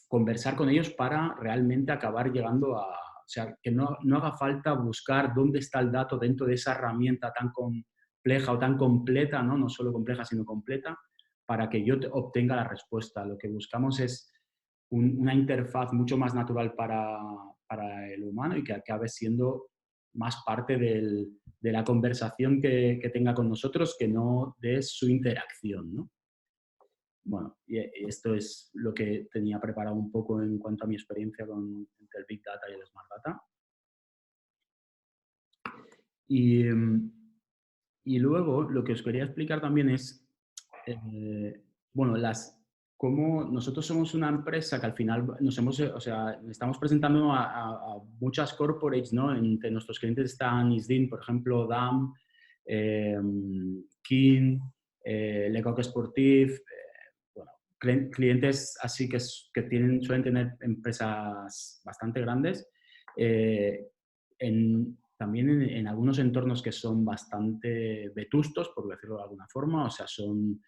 conversar con ellos para realmente acabar llegando a... O sea, que no haga falta buscar dónde está el dato dentro de esa herramienta tan compleja o tan completa, ¿no? No solo compleja, sino completa, para que yo obtenga la respuesta. Lo que buscamos es una interfaz mucho más natural para el humano y que acabe siendo más parte de la conversación que tenga con nosotros, que no de su interacción, ¿no? Bueno, y esto es lo que tenía preparado un poco en cuanto a mi experiencia entre el Big Data y el Smart Data. Y luego lo que os quería explicar también es, bueno, cómo nosotros somos una empresa que al final estamos presentando a muchas corporates, ¿no? Entre nuestros clientes están Isdin, por ejemplo, DAM, King, Le Coq Sportif, bueno, clientes así que suelen tener empresas bastante grandes, también en algunos entornos que son bastante vetustos, por decirlo de alguna forma, o sea, son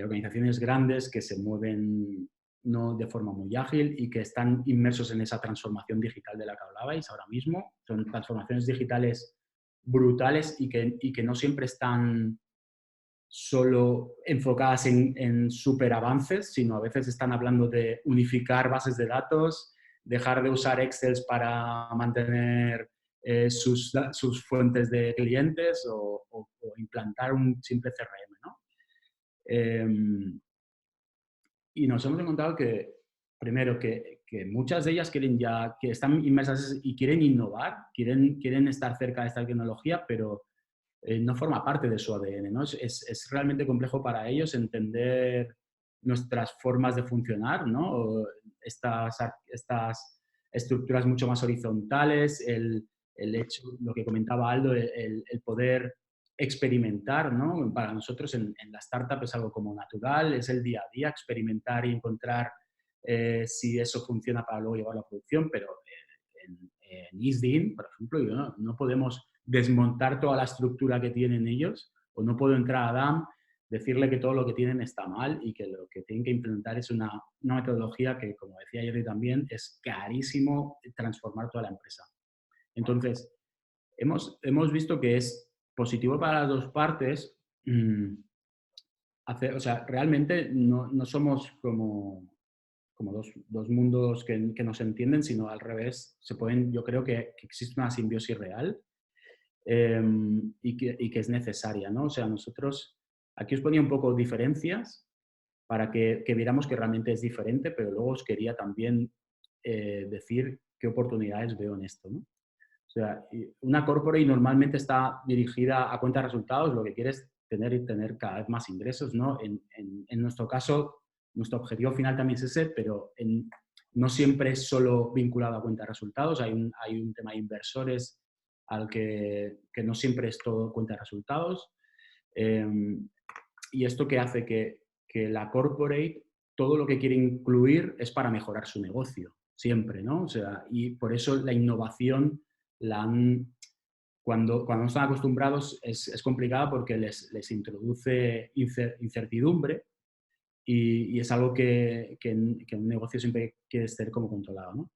organizaciones grandes que se mueven no de forma muy ágil y que están inmersos en esa transformación digital de la que hablabais ahora mismo. Son transformaciones digitales brutales y que no siempre están solo enfocadas en súper avances, sino a veces están hablando de unificar bases de datos, dejar de usar Excel para mantener sus fuentes de clientes o implantar un simple CRM, ¿no? Y nos hemos encontrado que, primero, que muchas de ellas que están inmersas y quieren innovar, quieren estar cerca de esta tecnología, pero no forma parte de su ADN, ¿no? Es realmente complejo para ellos entender nuestras formas de funcionar, ¿no? O estas estructuras mucho más horizontales, el hecho, lo que comentaba Aldo, el poder experimentar, ¿no? Para nosotros en la startup es algo como natural, es el día a día, experimentar y encontrar si eso funciona para luego llevarlo a producción, pero en ISDIN, por ejemplo, no podemos desmontar toda la estructura que tienen ellos, o no puedo entrar a DAM, decirle que todo lo que tienen está mal y que lo que tienen que implementar es una metodología que, como decía Jerry también, es carísimo transformar toda la empresa. Entonces, hemos visto que es positivo para las dos partes. O sea, realmente no somos como dos mundos que no se entienden, sino al revés. Yo creo que existe una simbiosis real y que es necesaria, ¿no? O sea, nosotros, aquí os ponía un poco diferencias para que viéramos que realmente es diferente, pero luego os quería también decir qué oportunidades veo en esto, ¿no? O sea, una corporate normalmente está dirigida a cuenta de resultados, lo que quiere es tener cada vez más ingresos, ¿no? En nuestro caso, nuestro objetivo final también es ese, pero no siempre es solo vinculado a cuenta de resultados. Hay un tema de inversores al que no siempre es todo cuenta de resultados. Y esto que hace que la corporate, todo lo que quiere incluir es para mejorar su negocio, siempre, ¿no? O sea, y por eso la innovación cuando no están acostumbrados es complicada porque les introduce incertidumbre y es algo que un negocio siempre quiere estar como controlado, ¿no?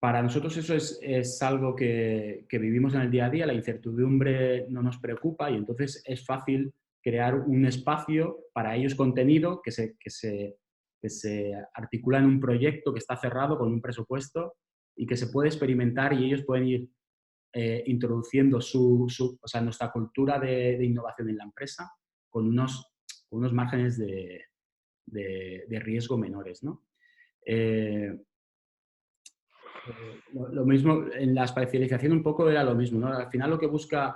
Para nosotros eso es algo que vivimos en el día a día, la incertidumbre no nos preocupa y entonces es fácil crear un espacio para ellos contenido que se articula en un proyecto que está cerrado con un presupuesto y que se puede experimentar y ellos pueden ir introduciendo o sea, nuestra cultura de innovación en la empresa con unos márgenes de riesgo menores, ¿no? Lo mismo, en la especialización un poco era lo mismo, ¿no? Al final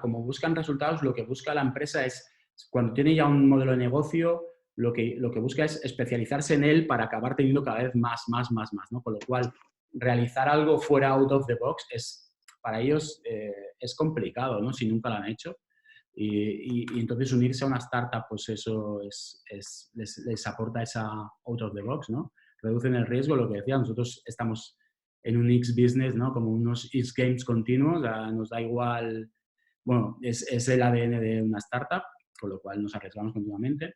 como buscan resultados, lo que busca la empresa es, cuando tiene ya un modelo de negocio, lo que busca es especializarse en él para acabar teniendo cada vez más, ¿no? Con lo cual, realizar algo fuera out of the box para ellos es complicado, ¿no? Si nunca lo han hecho. Y entonces unirse a una startup, pues eso les aporta esa out of the box, ¿no? Reducen el riesgo, lo que decía, nosotros estamos en un X-Business, ¿no? Como unos X-Games continuos, nos da igual, bueno, es el ADN de una startup, con lo cual nos arriesgamos continuamente.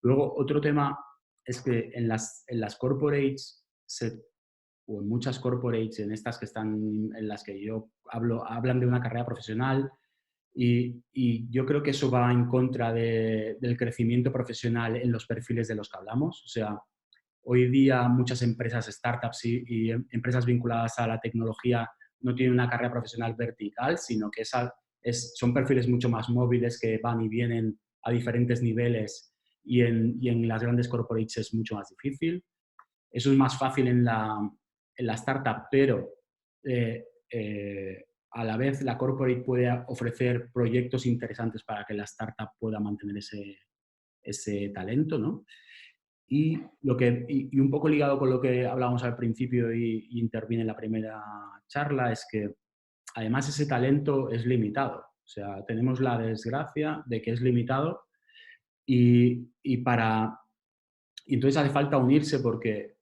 Luego, otro tema es que en las corporates, o en muchas corporates, en estas que están, en las que yo hablan de una carrera profesional y yo creo que eso va en contra del crecimiento profesional en los perfiles de los que hablamos. O sea, hoy día muchas empresas, startups y empresas vinculadas a la tecnología no tienen una carrera profesional vertical, sino que son perfiles mucho más móviles que van y vienen a diferentes niveles y en las grandes corporates es mucho más difícil. Eso es más fácil en la startup, pero a la vez la corporate puede ofrecer proyectos interesantes para que la startup pueda mantener ese talento, ¿no? Y un poco ligado con lo que hablábamos al principio y interviene en la primera charla es que además ese talento es limitado. O sea, tenemos la desgracia de que es limitado y para Y entonces hace falta unirse porque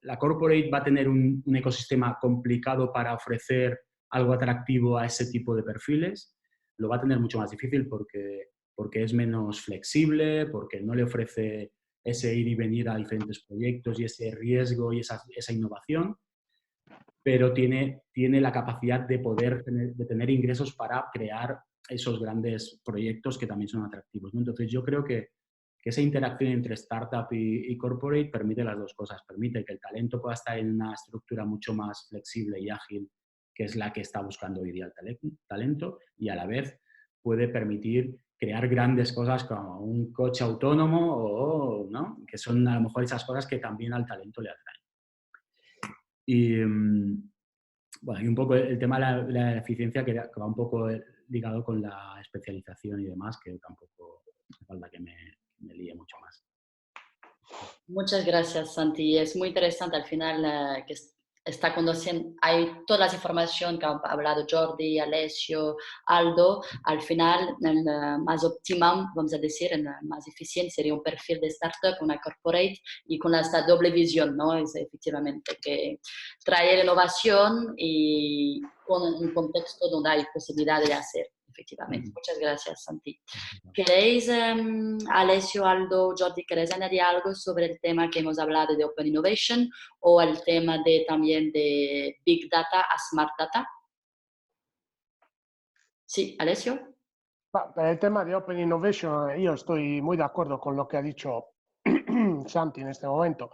la corporate va a tener un ecosistema complicado para ofrecer algo atractivo a ese tipo de perfiles. Lo va a tener mucho más difícil porque es menos flexible, porque no le ofrece ese ir y venir a diferentes proyectos y ese riesgo y esa innovación, pero tiene la capacidad de poder tener ingresos para crear esos grandes proyectos que también son atractivos, ¿no? Entonces yo creo que esa interacción entre startup y corporate permite las dos cosas. Permite que el talento pueda estar en una estructura mucho más flexible y ágil, que es la que está buscando hoy día el talento, y a la vez puede permitir crear grandes cosas como un coche autónomo, ¿no? Que son a lo mejor esas cosas que también al talento le atraen. Y, bueno, y un poco el tema de la eficiencia que va un poco ligado con la especialización y demás, que tampoco hace falta que me líe mucho más. Muchas gracias, Santi. Es muy interesante al final que está conociendo, hay todas las informaciones que han hablado Jordi, Alessio, Aldo. Al final, el más óptimo, vamos a decir, el más eficiente sería un perfil de startup, una corporate y con esta doble visión, ¿no? Es efectivamente que traer innovación y con un contexto donde hay posibilidad de hacer, efectivamente. Muchas gracias, Santi. ¿Queréis, Alessio, Aldo, Jordi, queréis añadir algo sobre el tema que hemos hablado de Open Innovation o el tema también de Big Data a Smart Data? Sí, Alessio. El tema de Open Innovation, yo estoy muy de acuerdo con lo que ha dicho Santi en este momento.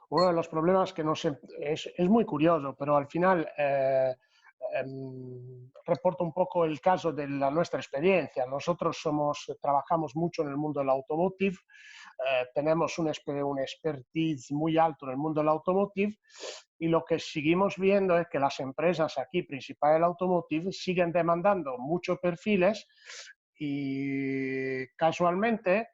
Uno de los problemas que es muy curioso, pero al final reporto un poco el caso de nuestra experiencia. Nosotros trabajamos mucho en el mundo del automotive, tenemos un expertise muy alto en el mundo del automotive y lo que seguimos viendo es que las empresas aquí principales del automotive siguen demandando muchos perfiles y casualmente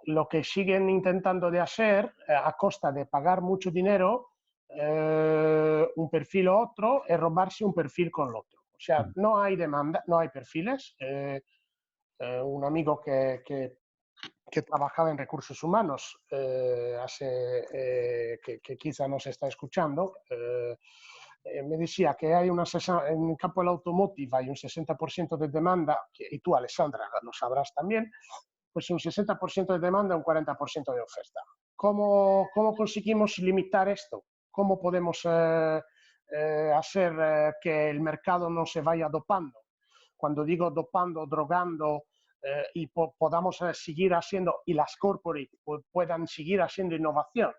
lo que siguen intentando de hacer a costa de pagar mucho dinero un perfil u otro es robarse un perfil con el otro. O sea, no hay demanda, no hay perfiles. Un amigo que trabajaba en recursos humanos, que quizá nos está escuchando, me decía que hay en el campo del automotive hay un 60% de demanda, y tú, Alessandra, lo sabrás también, pues un 60% de demanda y un 40% de oferta. ¿Cómo conseguimos limitar esto? ¿Cómo podemos hacer que el mercado no se vaya dopando? Cuando digo dopando, drogando, y podamos seguir haciendo, y las corporate puedan seguir haciendo innovación,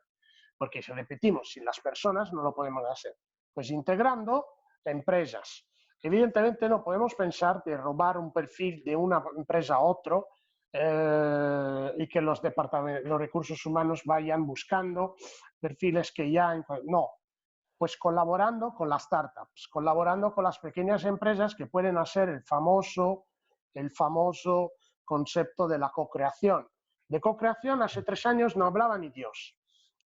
porque si repetimos, sin las personas no lo podemos hacer. Pues integrando empresas. Evidentemente no podemos pensar de robar un perfil de una empresa a otro y que los recursos humanos vayan buscando perfiles que ya... No, pues colaborando con las startups, colaborando con las pequeñas empresas que pueden hacer el famoso concepto de la co-creación. De co-creación hace 3 años no hablaba ni Dios.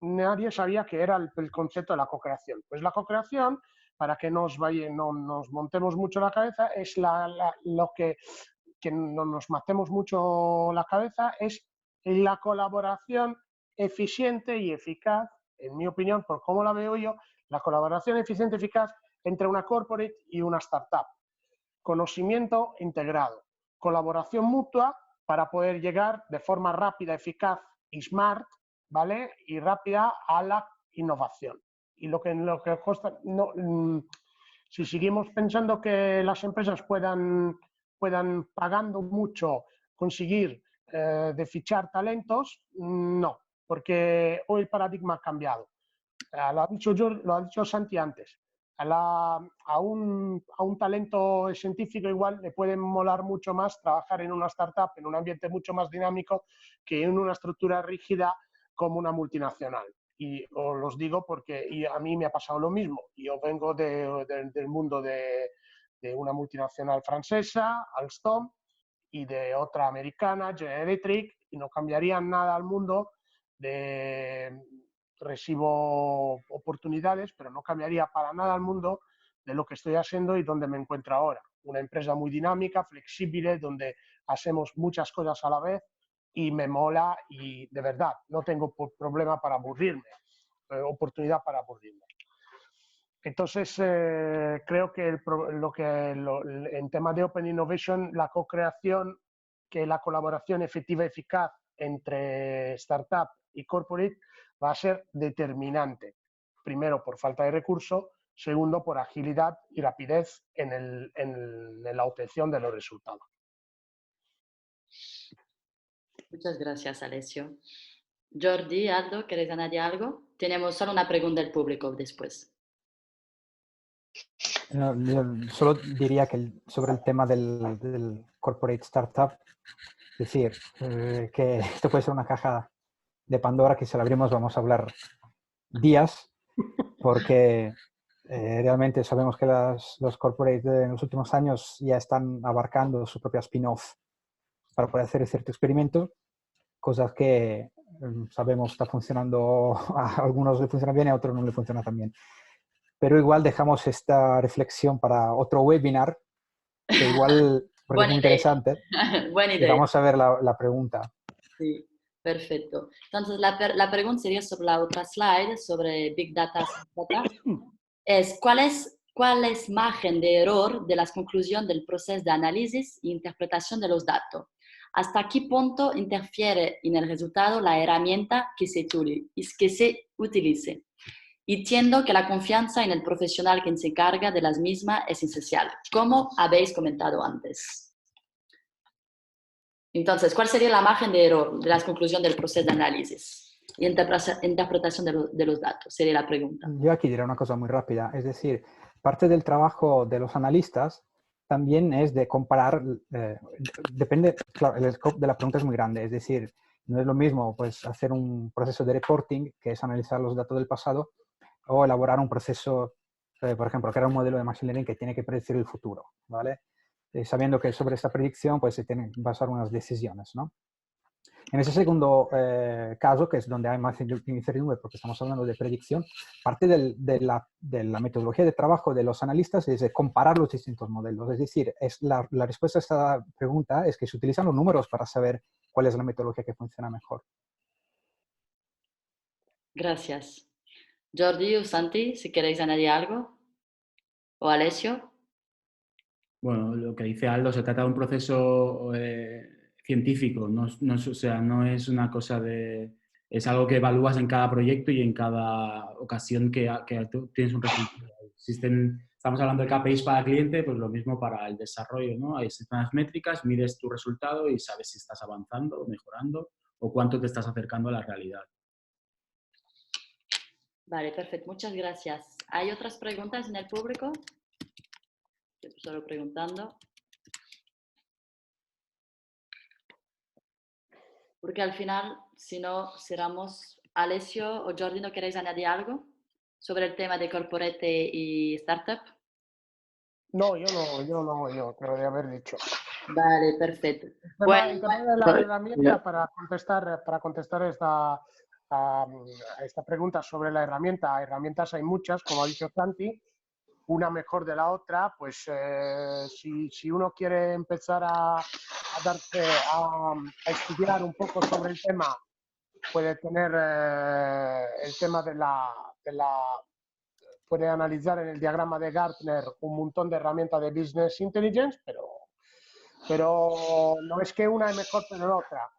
Nadie sabía qué era el concepto de la co-creación. Pues la co-creación, para que no nos montemos mucho la cabeza, es lo que no nos matemos mucho la cabeza, es la colaboración eficiente y eficaz, en mi opinión, por cómo la veo yo, la colaboración eficiente y eficaz entre una corporate y una startup. Conocimiento integrado, colaboración mutua para poder llegar de forma rápida, eficaz y smart, ¿vale? Y rápida a la innovación. Y lo que consta, si seguimos pensando que las empresas puedan pagando mucho conseguir de fichar talentos, no, porque hoy el paradigma ha cambiado. Lo ha dicho Santi antes. A un talento científico igual le puede molar mucho más trabajar en una startup, en un ambiente mucho más dinámico que en una estructura rígida como una multinacional. Y os los digo porque a mí me ha pasado lo mismo. Yo vengo del mundo de una multinacional francesa, Alstom, y de otra americana, General Electric, y no cambiaría nada al mundo. Recibo oportunidades, pero no cambiaría para nada al mundo de lo que estoy haciendo y donde me encuentro ahora. Una empresa muy dinámica, flexible, donde hacemos muchas cosas a la vez, y me mola y de verdad no tengo problema para aburrirme, oportunidad para aburrirme. Entonces, creo que, en temas de Open Innovation, la co-creación, que la colaboración efectiva y eficaz entre startup y corporate va a ser determinante. Primero, por falta de recursos. Segundo, por agilidad y rapidez en la obtención de los resultados. Muchas gracias, Alessio. Jordi, Aldo, ¿queréis añadir algo? Tenemos solo una pregunta del público después. No, yo solo diría que sobre el tema del corporate startup, es decir, que esto puede ser una caja de Pandora que si la abrimos vamos a hablar días, porque realmente sabemos que los corporates en los últimos años ya están abarcando su propia spin-off para poder hacer cierto experimento, cosas que sabemos está funcionando, a algunos le funciona bien y a otros no le funciona tan bien. Pero igual dejamos esta reflexión para otro webinar, que igual, porque es muy interesante. Buena y idea. vamos a ver la pregunta. Sí, perfecto. Entonces, la pregunta sería sobre la otra slide, sobre Big Data. Es, ¿cuál es margen de error de las conclusiones del proceso de análisis e interpretación de los datos? ¿Hasta qué punto interfiere en el resultado la herramienta que se utilice? Y entiendo que la confianza en el profesional que se encarga de las mismas es esencial, como habéis comentado antes. Entonces, ¿cuál sería la margen de error de las conclusiones del proceso de análisis y interpretación de los datos? Sería la pregunta. Yo aquí diré una cosa muy rápida. Es decir, parte del trabajo de los analistas también es de comparar, depende, claro, el scope de la pregunta es muy grande. Es decir, no es lo mismo pues, hacer un proceso de reporting, que es analizar los datos del pasado, o elaborar un proceso, por ejemplo, crear un modelo de machine learning que tiene que predecir el futuro, ¿vale? Sabiendo que sobre esta predicción pues, se tienen que basar unas decisiones, ¿no? En ese segundo caso, que es donde hay más incertidumbre porque estamos hablando de predicción, parte de la metodología de trabajo de los analistas es de comparar los distintos modelos. Es decir, la respuesta a esta pregunta es que se utilizan los números para saber cuál es la metodología que funciona mejor. Gracias. Jordi o Santi, si queréis añadir algo. ¿O Alessio? Bueno, lo que dice Aldo, se trata de un proceso científico, no es una cosa de... Es algo que evalúas en cada proyecto y en cada ocasión que tú tienes un resultado. Estamos hablando de KPIs para el cliente, pues lo mismo para el desarrollo, ¿no? Hay unas métricas, mides tu resultado y sabes si estás avanzando o mejorando o cuánto te estás acercando a la realidad. Vale, perfecto. Muchas gracias. ¿Hay otras preguntas en el público? Estoy solo preguntando. Porque al final, si no, cerramos. Alessio o Jordi, ¿no queréis añadir algo sobre el tema de corporate y startup? No, yo creo de haber dicho. Vale, perfecto. El tema de la herramienta, para contestar a esta pregunta sobre la herramienta, herramientas hay muchas, como ha dicho Santi, una mejor de la otra, pues si uno quiere empezar a estudiar un poco sobre el tema, puede tener el tema puede analizar en el diagrama de Gartner un montón de herramientas de Business Intelligence, pero no es que una es mejor que la otra.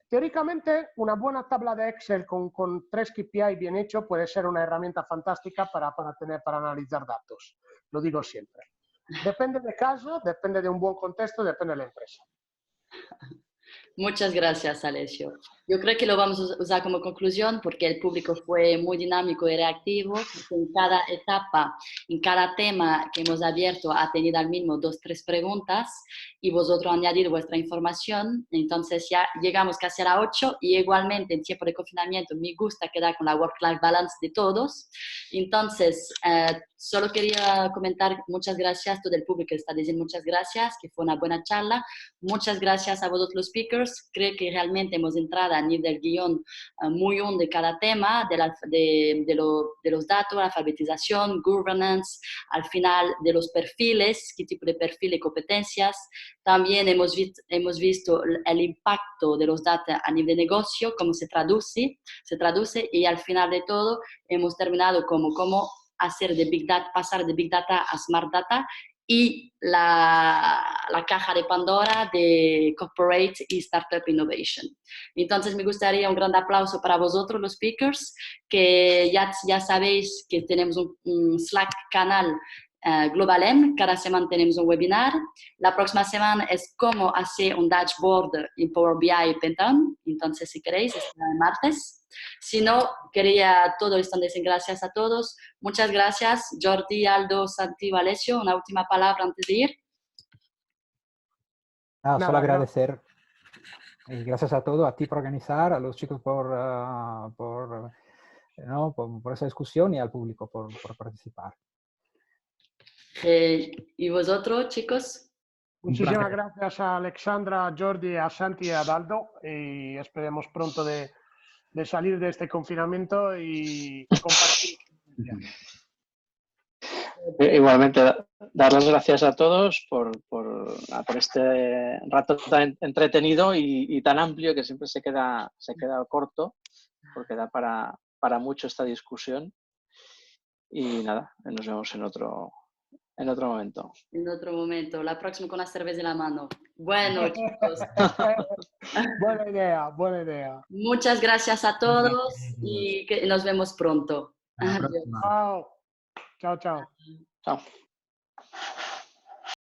Teóricamente, una buena tabla de Excel con 3 KPI bien hecho puede ser una herramienta fantástica para analizar datos. Lo digo siempre. Depende del caso, depende de un buen contexto, depende de la empresa. Muchas gracias, Alessio. Yo creo que lo vamos a usar como conclusión porque el público fue muy dinámico y reactivo. En cada etapa, en cada tema que hemos abierto ha tenido al mínimo 2 o 3 preguntas y vosotros añadir vuestra información. Entonces ya llegamos casi a las 8 y igualmente en tiempo de confinamiento me gusta quedar con la work-life balance de todos. Entonces, solo quería comentar muchas gracias a todo el público que está diciendo muchas gracias, que fue una buena charla. Muchas gracias a vosotros los speakers. speakers. Creo que realmente hemos entrado a nivel guión muy hondo de cada tema, de los datos, la alfabetización, governance, al final de los perfiles, qué tipo de perfil y competencias. También hemos visto el impacto de los datos a nivel de negocio, cómo se traduce, y al final de todo hemos terminado cómo hacer de Big Data, pasar de Big Data a Smart Data, y la caja de Pandora de Corporate y Startup Innovation. Entonces me gustaría un gran aplauso para vosotros, los speakers, que ya sabéis que tenemos un Slack canal Global M, cada semana tenemos un webinar. La próxima semana es cómo hacer un dashboard en Power BI y Penton, entonces si queréis, es el martes. Si no, quería todo esto decir gracias a todos. Muchas gracias, Jordi, Aldo, Santi, Valesio. Una última palabra antes de ir. Solo agradecer. Y gracias a todos, a ti por organizar, a los chicos por esa discusión y al público por participar. ¿Y vosotros, chicos? Muchísimas gracias a Alexandra, a Jordi, a Santi y a Daldo, y esperemos pronto de salir de este confinamiento y compartir. Igualmente, dar las gracias a todos por este rato tan entretenido y tan amplio, que siempre se queda corto, porque da para mucho esta discusión. Y nada, nos vemos en otro momento. En otro momento, la próxima con la cerveza en la mano. Bueno, chicos. Buena idea, buena idea. Muchas gracias a todos y nos vemos pronto. Hasta la próxima. Chao, chao. Chao.